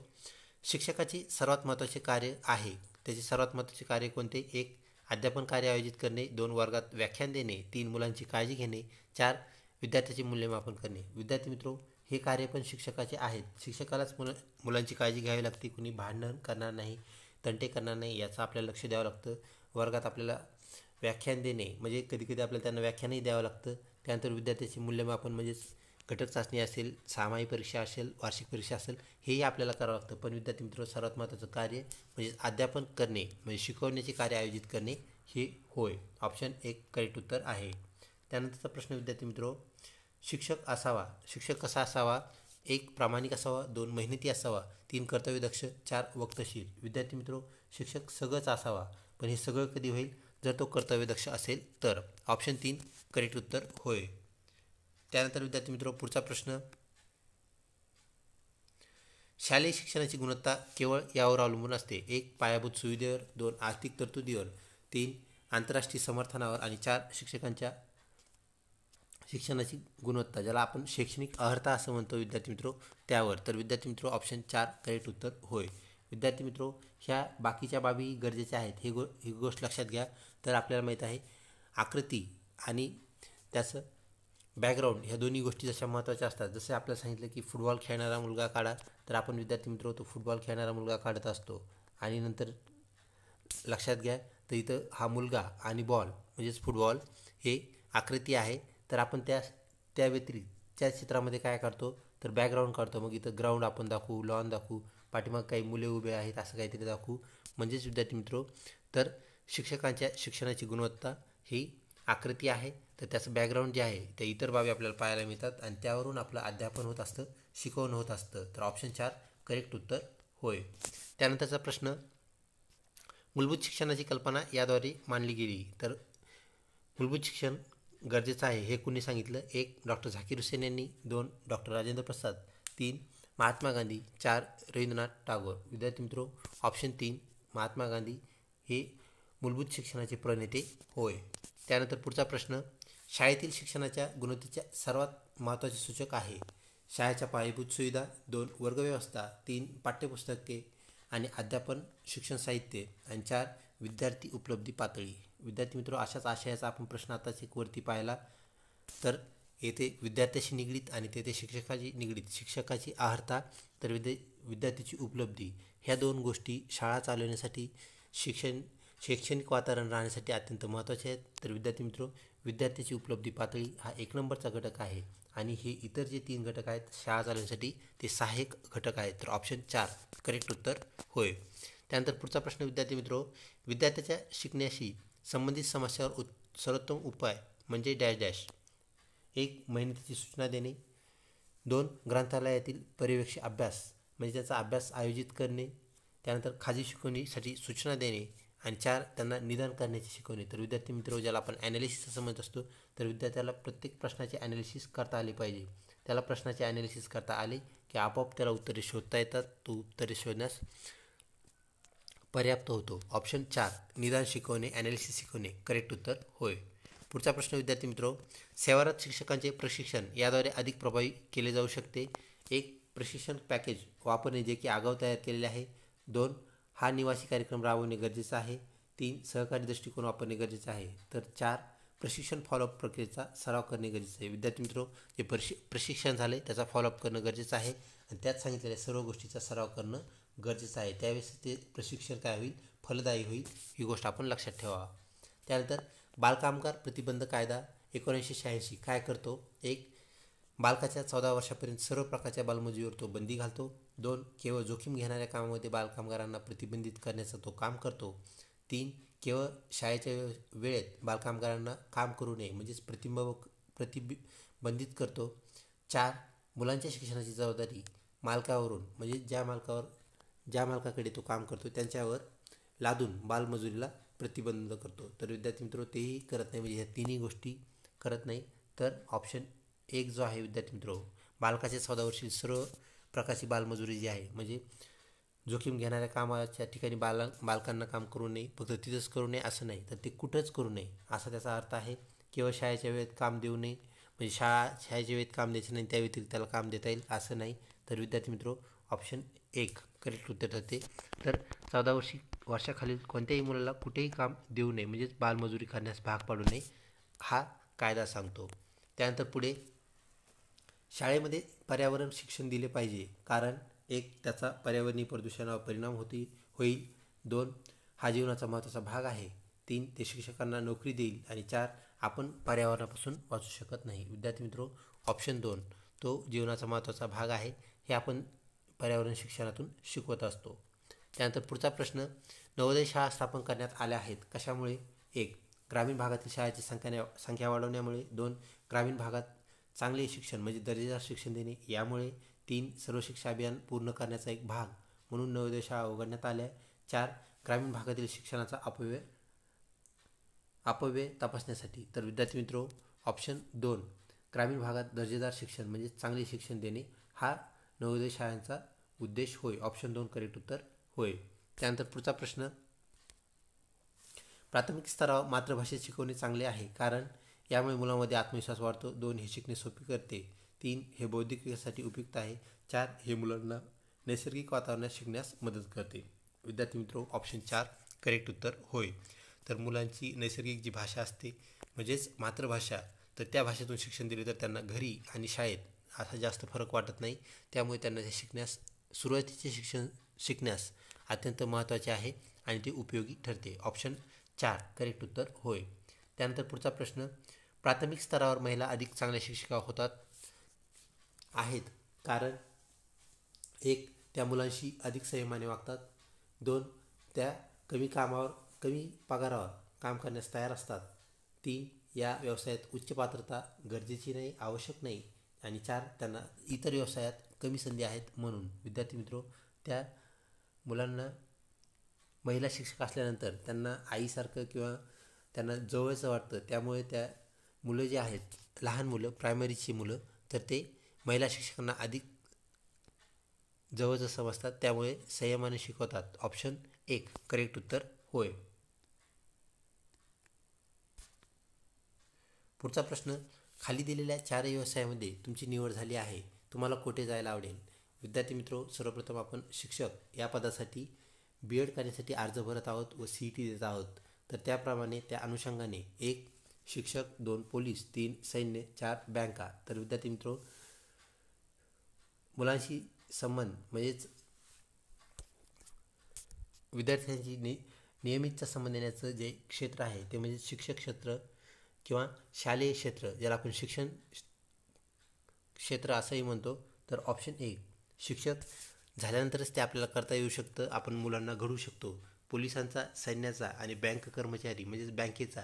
शिक्षकाचे सर्वात महत्त्वाचे कार्य आहे. त्याचे सर्वात महत्त्वाचे कार्य कोणते? 1. अध्यापन कार्य आयोजित करणे, 2. वर्गात व्याख्यान देणे, 3. मुलांची काळजी घेणे, 4. विद्यार्थ्याचे मूल्यमापन करणे. विद्यार्थी मित्रो, हे कार्य पण शिक्षकाचे आहेत. शिक्षकालाच मुलांची काळजी घ्यावी लागते. कुणी भांडण करणार नाही, तंटे करणार नाही, याचं आपल्याला लक्ष द्यावं लागतं. वर्गात आपल्याला व्याख्यान देणे, म्हणजे कधी कधी आपल्याला त्यांना व्याख्यानही द्यावं लागतं. त्यानंतर विद्यार्थ्याचे मूल्यमापन, म्हणजेच घटक चाचणी असेल, सामायिक परीक्षा असेल, वार्षिक परीक्षा असेल, हेही आपल्याला करावं लागतं. पण विद्यार्थी मित्र, सर्वात महत्त्वाचं कार्य म्हणजे अध्यापन करणे, म्हणजे शिकवण्याचे कार्य आयोजित करणे हे होय. ऑप्शन 1 करेक्ट उत्तर आहे. त्यानंतरचा प्रश्न विद्यार्थी मित्रो, शिक्षक असावा. शिक्षक कसा असावा? 1. प्रामाणिक असावा, 2. मेहनती असावा, 3. कर्तव्यदक्ष, 4. वक्तशीर. विद्यार्थी मित्रो, शिक्षक सगळंच असावा, पण हे सगळं कधी होईल? जर तो कर्तव्यदक्ष असेल तर. ऑप्शन 3 करेक्ट उत्तर होय. त्यानंतर विद्यार्थी मित्रो, पुढचा प्रश्न, शालेय शिक्षणाची गुणवत्ता केवळ यावर अवलंबून असते. 1. पायाभूत सुविधेवर, 2. आर्थिक तरतुदीवर, 3. आंतरराष्ट्रीय समर्थनावर आणि 4. शिक्षकांच्या शिक्षणाची गुणवत्ता, ज्याला आपण शैक्षणिक अर्हता असं म्हणतो विद्यार्थी मित्रो, त्यावर. तर विद्यार्थी मित्रो, ऑप्शन 4 करेक्ट उत्तर होय. विद्यार्थी मित्रो, ह्या बाकीच्या बाबी गरजेच्या आहेत, ही गोष्ट लक्षात घ्या. तर आपल्याला माहीत आहे, आकृती आणि त्याचं बॅकग्राऊंड ह्या दोन्ही गोष्टी जशा महत्त्वाच्या असतात. जसे आपल्याला सांगितलं की फुटबॉल खेळणारा मुलगा काढा, तर आपण विद्यार्थी मित्र तो फुटबॉल खेळणारा मुलगा काढत असतो. आणि नंतर लक्षात घ्या, तर इथं हा मुलगा आणि बॉल म्हणजेच फुटबॉल हे आकृती आहे. तर आपण त्या व्यतिरिक्त त्या चित्रामध्ये काय काढतो? तर बॅकग्राऊंड काढतो. मग इथं ग्राउंड आपण दाखवू, लॉन दाखवू, पाठीमाग काही मुले उभे आहेत, असं काहीतरी दाखवू. म्हणजेच विद्यार्थी मित्रो, तर शिक्षकांच्या शिक्षणाची गुणवत्ता ही आकृती आहे. तर त्याचं बॅकग्राऊंड जे आहे ते इतर बाबी आपल्याला पाहायला मिळतात आणि त्यावरून आपलं अध्यापन होत असतं, शिकवणं होत असतं. तर ऑप्शन 4 करेक्ट उत्तर होय. त्यानंतरचा प्रश्न, मूलभूत शिक्षणाची कल्पना याद्वारे मांडली गेली. तर मूलभूत शिक्षण गरजेचं आहे हे कुणी सांगितलं? 1. डॉक्टर झाकीर हुसेन यांनी, 2. डॉक्टर राजेंद्र प्रसाद, 3. महात्मा गांधी, 4. रवींद्रनाथ टागोर. विद्यार्थी मित्रो, ऑप्शन 3 महात्मा गांधी हे मूलभूत शिक्षणाचे प्रणेते होय. त्यानंतर पुढचा प्रश्न, शाळेतील शिक्षणाच्या गुणवत्तेच्या सर्वात महत्त्वाचे सूचक आहे. शाळेच्या पायाभूत सुविधा, 2. वर्गव्यवस्था, 3. पाठ्यपुस्तके आणि अध्यापन शिक्षण साहित्य आणि 4. विद्यार्थी उपलब्धी पातळी. विद्यार्थी मित्र, अशाच आशयाचा आपण प्रश्न आताच एक वरती पाहिला. तर येथे विद्यार्थ्याशी निगडीत आणि तेथे शिक्षकाची निगडीत, शिक्षकाची अर्हता तर विद्यार्थ्याची उपलब्धी, ह्या दोन गोष्टी शाळा चालवण्यासाठी, शैक्षणिक वातावरण राहण्यासाठी अत्यंत महत्त्वाचे आहेत. तर विद्यार्थी मित्र, विद्यार्थ्याची उपलब्धी पातळी हा 1 नंबरचा घटक आहे आणि हे इतर जे 3 घटक आहेत शाळा चालवण्यासाठी ते सहाय्यक घटक आहेत. तर ऑप्शन 4 करेक्ट उत्तर होय. त्यानंतर पुढचा प्रश्न विद्यार्थी मित्रो, विद्यार्थ्याच्या शिकण्याशी संबंधित समस्यावर सर्वोत्तम उपाय म्हणजे डॅश डॅश. 1. मेहनतीची सूचना देणे, 2. ग्रंथालयातील पर्यवेक्षी अभ्यास म्हणजे त्याचा अभ्यास आयोजित करणे, त्यानंतर खाजगी शिकवणीसाठी सूचना देणे आणि 4. त्यांना निदान करण्याची शिकवणे. तर विद्यार्थी मित्र, ज्याला आपण ॲनालिसिस असं म्हणत असतो, तर विद्यार्थ्याला प्रत्येक प्रश्नाचे ॲनालिसिस करता आले पाहिजे. त्याला प्रश्नाचे ॲनालिसिस करता आले की आपोआप त्याला उत्तरे शोधता येतात, तो उत्तरे शोधण्यास पर्याप्त होतो. ऑप्शन 4 निदान शिकवणे, ॲनालिसिस शिकवणे करेक्ट उत्तर होय. पुढचा प्रश्न विद्यार्थी मित्रो, सेवारत शिक्षकांचे प्रशिक्षण याद्वारे अधिक प्रभावी केले जाऊ शकते. 1. प्रशिक्षण पॅकेज वापरणे जे की आगाऊ तयार केलेले आहे, 2. हा निवासी कार्यक्रम राबवणे गरजेचं आहे, 3. सहकारी दृष्टिकोन वापरणे गरजेचं आहे, तर 4. प्रशिक्षण फॉलोअप प्रक्रियेचा सराव करणे गरजेचं आहे. विद्यार्थी मित्रो, जे प्रशिक्षण झाले त्याचा फॉलोअप करणं गरजेचं आहे आणि त्यात सांगितलेल्या सर्व गोष्टीचा सराव करणं गरजेचं आहे. त्यावेळेस ते प्रशिक्षण काय होईल? फलदायी होईल. ही गोष्ट आपण लक्षात ठेवा. त्यानंतर बालकामगार प्रतिबंध कायदा 1986 काय करतो? 1. बालकाच्या 14 वर्षापर्यंत सर्व प्रकारच्या बालमजुरीवर तो बंदी घालतो, 2. केवळ जोखीम घेणाऱ्या कामामध्ये बालकामगारांना प्रतिबंधित करण्याचं तो काम करतो, 3 केवळ शाळेच्या वेळेत बालकामगारांना काम करू नये म्हणजेच प्रतिबंधित करतो. 4 मुलांच्या शिक्षणाची जबाबदारी मालकावरून म्हणजे ज्या मालकाकडे तो काम करतो त्यांच्यावर लादून बालमजुरीला प्रतिबंध करतो. तर विद्यार्थी मित्र तेही करत नाही, म्हणजे ह्या तिन्ही गोष्टी करत नाही. तर ऑप्शन 1 जो आहे विद्यार्थी मित्र, बालकाच्या 14 वर्षी सर्व प्रकारची बालमजुरी जी आहे म्हणजे जोखीम घेणाऱ्या कामाच्या ठिकाणी बालकांना काम करू नये, फक्त तिथंच करू नये असं नाही, तर ते कुठंच करू नये असा त्याचा अर्थ आहे. केवळ शाळेच्या वेळेत काम देऊ नये म्हणजे शाळेच्या वेळेत काम द्यायचं नाही, त्या व्यतिरिक्त त्याला काम देता येईल असं नाही. तर विद्यार्थी मित्र ऑप्शन 1 करेक्ट उत्तर ठरते. तर 14 वर्षाखालील कोणत्याही मुलाला कुठेही काम देऊ नये म्हणजेच बालमजुरी करण्यास भाग पाडू नये हा कायदा सांगतो. त्यानंतर पुढे शाळेमध्ये पर्यावरण शिक्षण दिले पाहिजे, कारण 1 त्याचा पर्यावरणीय प्रदूषणावर परिणाम होईल. 2 हा जीवनाचा महत्त्वाचा भाग आहे. 3 ते शिक्षकांना नोकरी देईल. आणि 4 आपण पर्यावरणापासून वाचू शकत नाही. विद्यार्थी मित्र ऑप्शन 2 तो जीवनाचा महत्त्वाचा भाग आहे, हे आपण पर्यावरण शिक्षणातून शिकवत असतो. त्यानंतर पुढचा प्रश्न, नवोदय शाळा स्थापन करण्यात आल्या आहेत कशामुळे? 1 ग्रामीण भागातील शाळेची संख्या वाढवण्यामुळे. 2 ग्रामीण भागात चांगले शिक्षण म्हणजे दर्जेदार शिक्षण देणे यामुळे. 3 सर्व शिक्षा अभियान पूर्ण करण्याचा एक भाग म्हणून नवोदय शाळा उघडण्यात आल्या. 4 ग्रामीण भागातील शिक्षणाचा अपव्यय तपासण्यासाठी. तर विद्यार्थी मित्र ऑप्शन 2 ग्रामीण भागात दर्जेदार शिक्षण म्हणजे चांगले शिक्षण देणे हा नवोदय शाळांचा उद्देश होय. ऑप्शन 2 करेक्ट उत्तर होय. त्यानंतर पुढचा प्रश्न, प्राथमिक स्तरावर मातृभाषेत शिकवणे चांगले आहे, कारण यामुळे मुलांमध्ये आत्मविश्वास वाढतो. 2 हे शिकणे सोपे करते. 3 हे बौद्धिक विकासासाठी उपयुक्त आहे. 4 हे मुलांना नैसर्गिक वातावरणात शिकण्यास मदत करते. विद्यार्थी मित्र ऑप्शन 4 करेक्ट उत्तर होय. तर मुलांची नैसर्गिक जी भाषा असते म्हणजेच मातृभाषा, तर त्या भाषेतून शिक्षण दिले तर त्यांना घरी आणि शाळेत असा जास्त फरक वाटत नाही. त्यामुळे त्यांना ते सुरुवातीचे शिक्षण शिकण्यास अत्यंत महत्त्वाचे आहे आणि ते उपयोगी ठरते. ऑप्शन 4 करेक्ट उत्तर होय. त्यानंतर पुढचा प्रश्न, प्राथमिक स्तरावर महिला अधिक चांगल्या शिक्षिका होतात आहेत, कारण 1 त्या मुलांशी अधिक संयमाने वागतात. 2 त्या कमी पगारावर काम करण्यास तयार असतात. 3 या व्यवसायात उच्च पात्रता गरजेची नाही, आवश्यक नाही. आणि 4 त्यांना इतर व्यवसायात कमी संधी आहेत म्हणून. विद्यार्थी मित्र त्या मुलांना महिला शिक्षक असल्यानंतर त्यांना आईसारखं किंवा त्यांना जवळचं वाटतं, त्यामुळे त्या मुलं जे आहेत लहान मुलं प्रायमरीची मुलं, तर ते महिला शिक्षकांना अधिक जवळचं समजतात, त्यामुळे संयमाने शिकवतात. ऑप्शन 1 करेक्ट उत्तर होय. पुढचा प्रश्न, खाली दिलेल्या 4 व्यवसायामध्ये तुमची निवड झाली आहे, तुम्हाला कुठे जायला आवडेल? विद्यार्थी मित्र सर्वप्रथम आपण शिक्षक या पदासाठी B.Ed करण्यासाठी अर्ज भरत आहोत व CET देत आहोत. तर त्याप्रमाणे त्या अनुषंगाने 1 शिक्षक, 2 पोलीस, 3 सैन्य, 4 बँका. तर विद्यार्थी मित्र मुलांशी संबंध म्हणजेच विद्यार्थ्यांची नियमितचा संबंध येण्याचं जे क्षेत्र आहे ते म्हणजे शिक्षक क्षेत्र किंवा शालेय क्षेत्र, ज्याला आपण शिक्षण क्षेत्र असंही म्हणतो. तर ऑप्शन 1 शिक्षक झाल्यानंतरच ते आपल्याला करता येऊ शकतं, आपण मुलांना घडवू शकतो. पोलिसांचा, सैन्याचा आणि बँक कर्मचारी म्हणजेच बँकेचा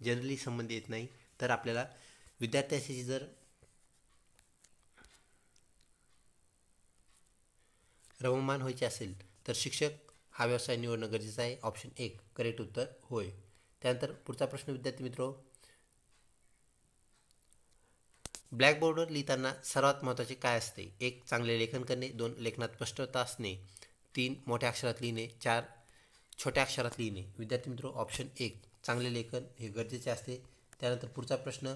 जनरली संबंध येत नाही. तर आपल्याला विद्यार्थ्याशी जर रममान व्हायचे असेल तर शिक्षक हा व्यवसाय निवडणं गरजेचं आहे. ऑप्शन 1 करेक्ट उत्तर होय. त्यानंतर पुढचा प्रश्न विद्यार्थी मित्र, ब्लॅकबोर्डवर लिहिताना सर्वात महत्त्वाचे काय असते? 1 चांगले लेखन करणे, 2 लेखनात स्पष्टता असणे, 3 मोठ्या अक्षरात लिहिणे, 4 छोट्या अक्षरात लिहिणे. विद्यार्थी मित्र ऑप्शन 1 चांगले लेखन हे गरजेचे असते. त्यानंतर पुढचा प्रश्न,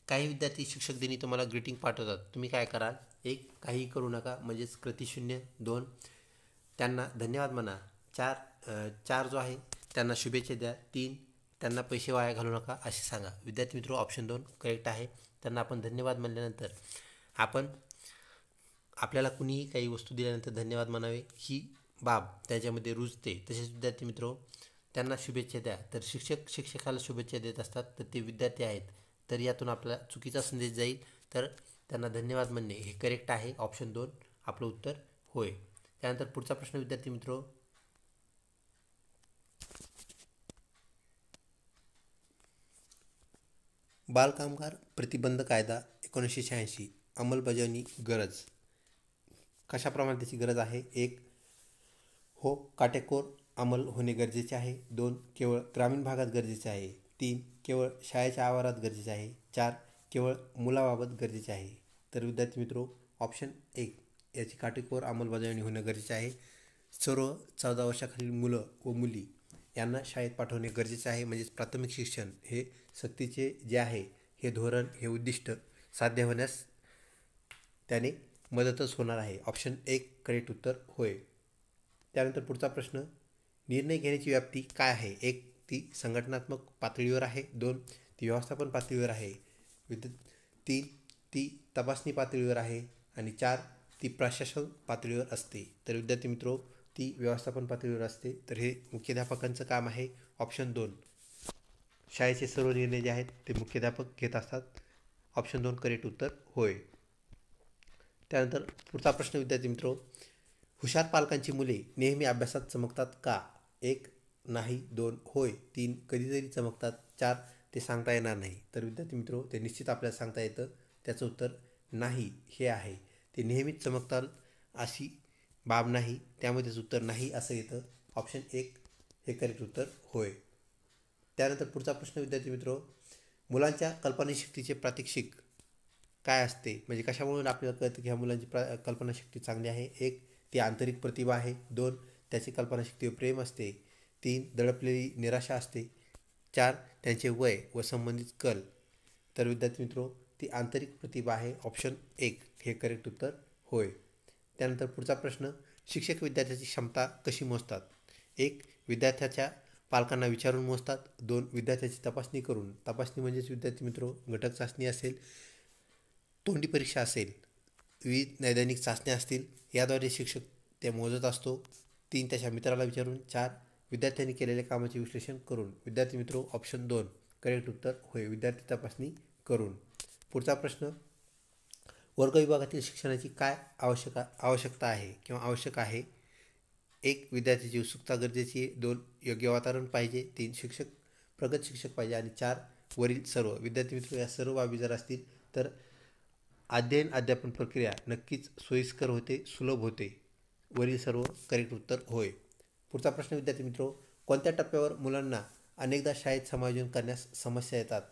काही विद्यार्थी शिक्षक दिनी तुम्हाला ग्रीटिंग पाठवतात, तुम्ही काय कराल? 1 काहीही करू नका म्हणजेच कृतिशून्य. 2 त्यांना धन्यवाद म्हणा. 4 जो आहे त्यांना शुभेच्छा द्या. 3 त्यांना पैसे वाया घालू नका असे सांगा. विद्यार्थी मित्र ऑप्शन 2 करेक्ट आहे. त्यांना आपण धन्यवाद म्हणल्यानंतर आपल्याला कुणीही काही वस्तू दिल्यानंतर धन्यवाद म्हणावे ही बाब त्याच्यामध्ये रुजते. तसेच विद्यार्थी मित्र त्यांना शुभेच्छा द्या. तर शिक्षक शिक्षकाला शुभेच्छा देत असतात तर ते विद्यार्थी आहेत, तर यातून आपला चुकीचा संदेश जाईल. तर त्यांना धन्यवाद म्हणणे हे करेक्ट आहे. ऑप्शन 2 आपलं उत्तर होय. त्यानंतर पुढचा प्रश्न विद्यार्थी मित्र, बालकामगार प्रतिबंध कायदा 1986 अंमलबजावणी गरज. कशाप्रमाणे त्याची गरज आहे? एक, हो काटेकोर अंमल होणे गरजेचे आहे. 2, केवळ ग्रामीण भागात गरजेचे आहे. 3, केवळ शाळेच्या आवारात गरजेचे आहे. 4, केवळ मुलाबाबत गरजेचे आहे. तर विद्यार्थी मित्रो, ऑप्शन 1 याची काटेकोर अंमलबजावणी होणं गरजेचे आहे. सर्व 14 वर्षाखालील मुलं व मुली यांना शाळेत पाठवणे गरजेचे आहे. म्हणजेच प्राथमिक शिक्षण हे सक्तीचे जे आहे हे धोरण, हे उद्दिष्ट साध्य होण्यास त्याने मदतच होणार आहे. ऑप्शन 1 करेक्ट उत्तर होय. त्यानंतर पुढचा प्रश्न, निर्णय घेण्याची व्याप्ती काय आहे? 1, ती संघटनात्मक पातळीवर आहे. 2, ती व्यवस्थापन पातळीवर आहे. 3, ती तपासणी पातळीवर आहे. आणि 4, ती प्रशासन पातळीवर असते. तर विद्यार्थी मित्रो, ती व्यवस्थापन पातळीवर असते. तर हे मुख्याध्यापकांचं काम आहे. ऑप्शन 2, शाळेचे सर्व निर्णय जे आहेत ते मुख्याध्यापक घेत असतात. ऑप्शन 2 करेक्ट उत्तर होय. त्यानंतर पुढचा प्रश्न विद्यार्थी मित्रो, हुशार पालकांची मुले नेहमी अभ्यासात चमकतात का? 1, नाही. 2, होय. 3, कधीतरी चमकतात. 4, ते सांगता येणार नाही. तर विद्यार्थी मित्रो, ते निश्चित आपल्याला सांगता येतं. त्याचं उत्तर नाही हे आहे. ते नेहमीच चमकतात अशी बाब नाही, त्यामध्येच उत्तर नाही असं येतं. ऑप्शन 1 हे करेक्ट उत्तर होय. त्यानंतर पुढचा प्रश्न विद्यार्थी मित्रो, मुलांच्या कल्पनाशक्तीचे प्रात्यक्षिक काय असते? म्हणजे कशामुळे आपल्याला कळतं की ह्या मुलांची कल्पनाशक्ती चांगली आहे? 1, ती आंतरिक प्रतिभा आहे. 2, त्याची कल्पनाशक्तीवर प्रेम असते. 3, दडपलेली निराशा असते. 4, त्यांचे वय व संबंधित कल. तर विद्यार्थी मित्रो, ती आंतरिक प्रतिभा आहे. ऑप्शन 1 हे करेक्ट उत्तर होय. त्यानंतर पुढचा प्रश्न, शिक्षक विद्यार्थ्याची क्षमता कशी मोजतात? 1, विद्यार्थ्याच्या पालकांना विचारून मोजतात. 2, विद्यार्थ्याची तपासणी करून. तपासणी म्हणजेच विद्यार्थी मित्रो, घटक चाचणी असेल, तोंडी परीक्षा असेल, विविध नैदानिक चाचण्या असतील, याद्वारे शिक्षक ते मोजत असतो. 3, त्याच्या मित्राला विचारून. 4, विद्यार्थ्यांनी केलेल्या कामाचे विश्लेषण करून. विद्यार्थी मित्रो, ऑप्शन 2 करेक्ट उत्तर होय, विद्यार्थी तपासणी करून. पुढचा प्रश्न, वर्ग विभागातील शिक्षणाची काय आवश्यकता आहे किंवा आवश्यक आहे? 1, विद्यार्थ्याची उत्सुकता गरजेची आहे. 2, योग्य वातावरण पाहिजे. 3, प्रगत शिक्षक पाहिजे. आणि 4, वरील सर्व. विद्यार्थी मित्र, या सर्व बाबी जर असतील तर अध्यापन प्रक्रिया नक्कीच सोयीस्कर होते, सुलभ होते. वरील सर्व करेक्ट उत्तर होय. पुढचा प्रश्न विद्यार्थी मित्रो, कोणत्या टप्प्यावर मुलांना अनेकदा शाळेत समायोजन करण्यास समस्या येतात?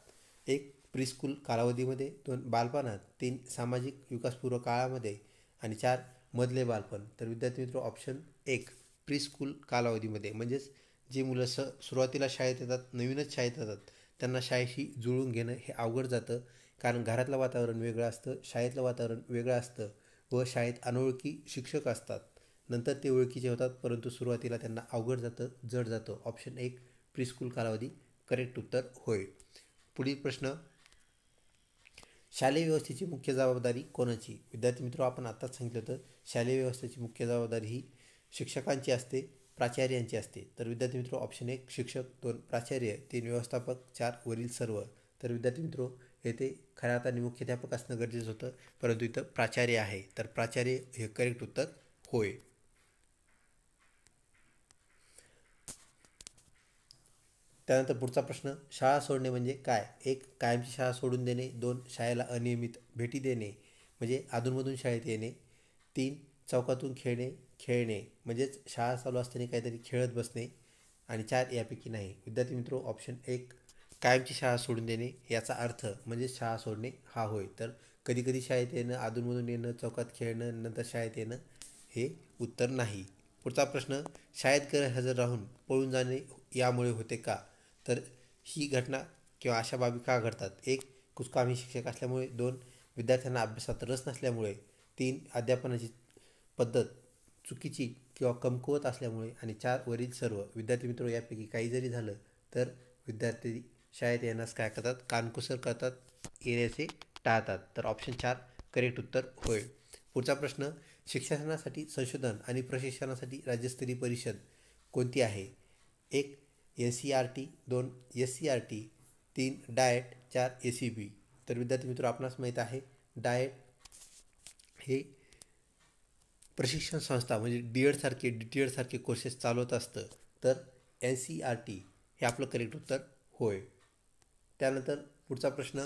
1, प्रीस्कूल कालावधीमध्ये. 2, बालपणात. 3, सामाजिक विकासपूर्व काळामध्ये. आणि 4, मधले बालपण. तर विद्यार्थी मित्रो, ऑप्शन 1 प्रीस्कूल कालावधीमध्ये. म्हणजेच जी मुलं सुरुवातीला शाळेत येतात, नवीनच शाळेत येतात, त्यांना शाळेशी जुळून घेणं हे अवघड जातं. कारण घरातलं वातावरण वेगळं असतं, शाळेतलं वातावरण वेगळं असतं व शाळेत अनोळखी शिक्षक असतात. नंतर ते ओळखीचे होतात, परंतु सुरुवातीला त्यांना अवघड जातं, जड जातं. ऑप्शन 1 प्रीस्कूल कालावधी करेक्ट उत्तर होय. पुढील प्रश्न, शालेय व्यवस्थेची मुख्य जबाबदारी कोणाची? विद्यार्थी मित्र, आपण आत्ताच सांगितलं होतं, शालेय व्यवस्थेची मुख्य जबाबदारी ही शिक्षकांची असते, प्राचार्यांची असते. तर विद्यार्थी मित्र, ऑप्शन 1 शिक्षक. 2, प्राचार्य. 3, व्यवस्थापक. 4, वरील सर्व. तर विद्यार्थी मित्रो, येथे खऱ्या अर्थाने मुख्याध्यापक असणं गरजेचं होतं, परंतु इथं प्राचार्य आहे. तर प्राचार्य हे करेक्ट उत्तर होय. त्यानंतर पुढचा प्रश्न, शाळा सोडणे म्हणजे काय? 1, कायमची शाळा सोडून देणे. 2, शाळेला अनियमित भेटी देणे म्हणजे अधूनमधून शाळेत येणे. 3, चौकातून खेळणे म्हणजेच शाळा चालू असताना काहीतरी खेळत बसणे. आणि 4, यापैकी नाही. विद्यार्थी मित्रो, ऑप्शन 1 कायमची शाळा सोडून देणे याचा अर्थ म्हणजे शाळा सोडणे हा होय. तर कधी कधी शाळेत येणं, अधूनमधून येणं, चौकात खेळणं, नंतर शाळेत येणं हे उत्तर नाही. पुढचा प्रश्न, शाळेत गैरहजर राहून पळून जाणे यामुळे होते का? तर ही घटना किंवा अशा बाबी का घडतात? 1, कुचकामी शिक्षक असल्यामुळे. 2, विद्यार्थ्यांना अभ्यासात रस नसल्यामुळे. 3, अध्यापनाची पद्धत चुकीची किंवा कमकुवत असल्यामुळे. आणि 4, वरील सर्व. विद्यार्थी मित्र, यापैकी काही जरी झालं तर विद्यार्थी शाळेत येण्यास काय करतात? कानकुसर करतात, येण्याचे टाळतात. तर ऑप्शन 4 करेक्ट उत्तर होय. पुढचा प्रश्न, शिक्षणासाठी संशोधन आणि प्रशिक्षणासाठी राज्यस्तरीय परिषद कोणती आहे? 1, NCERT. 2, SCERT. 3, डाएट. 4, ACB. तर विद्यार्थी मित्र, आपणास माहीत आहे डाएट हे प्रशिक्षण संस्था म्हणजे DED सारखे कोर्सेस चालवत असतं. तर NCERT हे आपलं करेक्ट उत्तर होय. त्यानंतर पुढचा प्रश्न,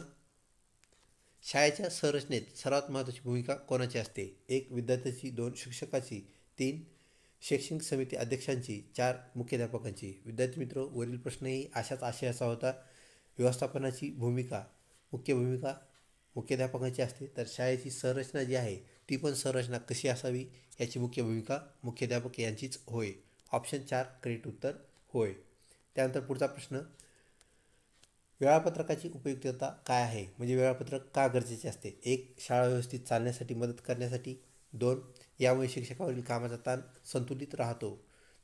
शाळेच्या संरचनेत सर्वात महत्त्वाची भूमिका कोणाची असते? 1. विद्यार्थ्याची, 2. शिक्षकाची, 3. शैक्षणिक समिती अध्यक्षांची, 4. मुख्याध्यापकांची. विद्यार्थी मित्र, वरील प्रश्नही अशाच आशयाचा होता. व्यवस्थापनाची भूमिका, मुख्य भूमिका मुख्याध्यापकांची असते, तर शाळेची संरचना जी आहे ती पण संरचना कशी असावी याची मुख्य भूमिका मुख्याध्यापक यांचीच होय. ऑप्शन 4 करेक्ट उत्तर होय. त्यानंतर पुढचा प्रश्न, वेळापत्रकाची उपयुक्तता काय आहे? म्हणजे वेळापत्रक का गरजेचे असते? 1. शाळा व्यवस्थित चालण्यासाठी मदत करण्यासाठी, 2. यामुळे शिक्षकावरील कामाचा ताण संतुलित राहतो.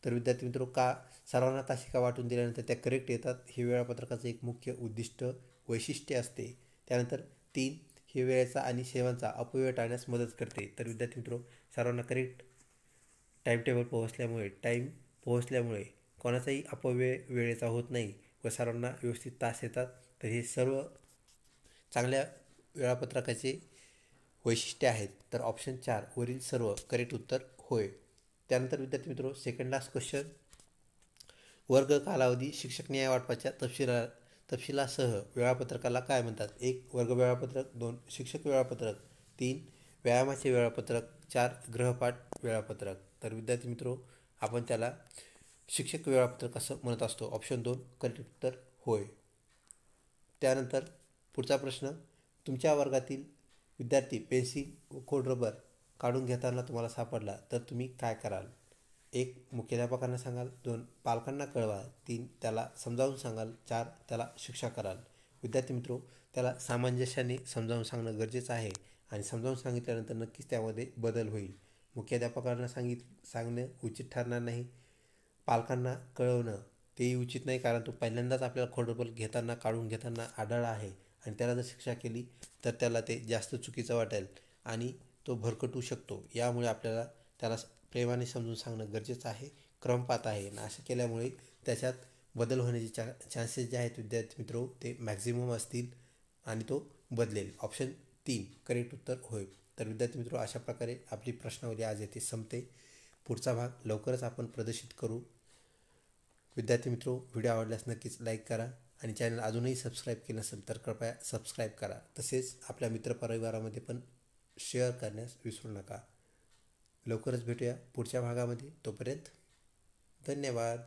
तर विद्यार्थी मित्र, का सर्वांना तासिका वाटून दिल्यानंतर त्या करेक्ट येतात, हे वेळापत्रकाचं एक मुख्य उद्दिष्ट वैशिष्ट्य असते. त्यानंतर 3. हे वेळेचा आणि सेवांचा अपव्यय टाळण्यास मदत करते. तर विद्यार्थी मित्र, सर्वांना करेक्ट टाईम पोहोचल्यामुळे कोणाचाही अपव्यय वेळेचा होत नाही व सर्वांना व्यवस्थित तास येतात. तर हे सर्व चांगल्या वेळापत्रकाचे वैशिष्ट्य आहेत. तर ऑप्शन 4 वरील सर्व करेक्ट उत्तर होय. त्यानंतर विद्यार्थी मित्र, सेकंड लास्ट क्वेश्चन, वर्ग कालावधी शिक्षक न्याय वाटपाच्या तपशिलासह वेळापत्रकाला काय म्हणतात? 1. वर्ग वेळापत्रक, 2. शिक्षक वेळापत्रक, 3. व्यायामाचे वेळापत्रक, 4. गृहपाठ वेळापत्रक. तर विद्यार्थी मित्र, आपण त्याला शिक्षक वेळापत्रक असं म्हणत असतो. ऑप्शन 2 करेक्ट उत्तर होय. त्यानंतर पुढचा प्रश्न, तुमच्या वर्गातील विद्यार्थी पेन्सिल व खोडरबर काढून घेताना तुम्हाला सापडला तर तुम्ही काय कराल? 1. मुख्याध्यापकांना सांगाल, 2. पालकांना कळवाल, 3. त्याला समजावून सांगाल, 4. त्याला शिक्षा कराल. विद्यार्थी मित्र, त्याला सामंजस्याने समजावून सांगणं गरजेचं आहे आणि समजावून सांगितल्यानंतर नक्कीच त्यामध्ये बदल होईल. मुख्याध्यापकांना सांगणं उचित ठरणार नाही. पालकांना कळवणं तेही उचित नाही, कारण तो पहिल्यांदाच आपल्याला खोडरबर काढून घेताना आढळला आहे आणि त्याला जर शिक्षा केली तर त्याला ते जास्त चुकीचं वाटेल आणि तो भरकटू शकतो. यामुळे आपल्याला त्याला प्रेमाने समजून सांगणं गरजेचं आहे, क्रमपात आहे आणि असं केल्यामुळे त्याच्यात बदल होण्याचे चान्सेस जे आहेत विद्यार्थी मित्र ते मॅक्झिमम असतील आणि तो बदलेल. ऑप्शन 3 करेक्ट उत्तर होय. तर विद्यार्थी मित्र, अशा प्रकारे आपली प्रश्नावली आज येथे संपते. पुढचा भाग लवकरच आपण प्रदर्शित करू. विद्यार्थी मित्र, व्हिडिओ आवडल्यास नक्कीच लाईक करा आणि चॅनल अजूनही सबस्क्राईब केलं नसेल तर कृपया सबस्क्राईब करा. तसेच आपल्या मित्रपरिवारामध्ये पण शेअर करण्यास विसरू नका. लवकरच भेटूया पुढच्या भागामध्ये. तोपर्यंत धन्यवाद.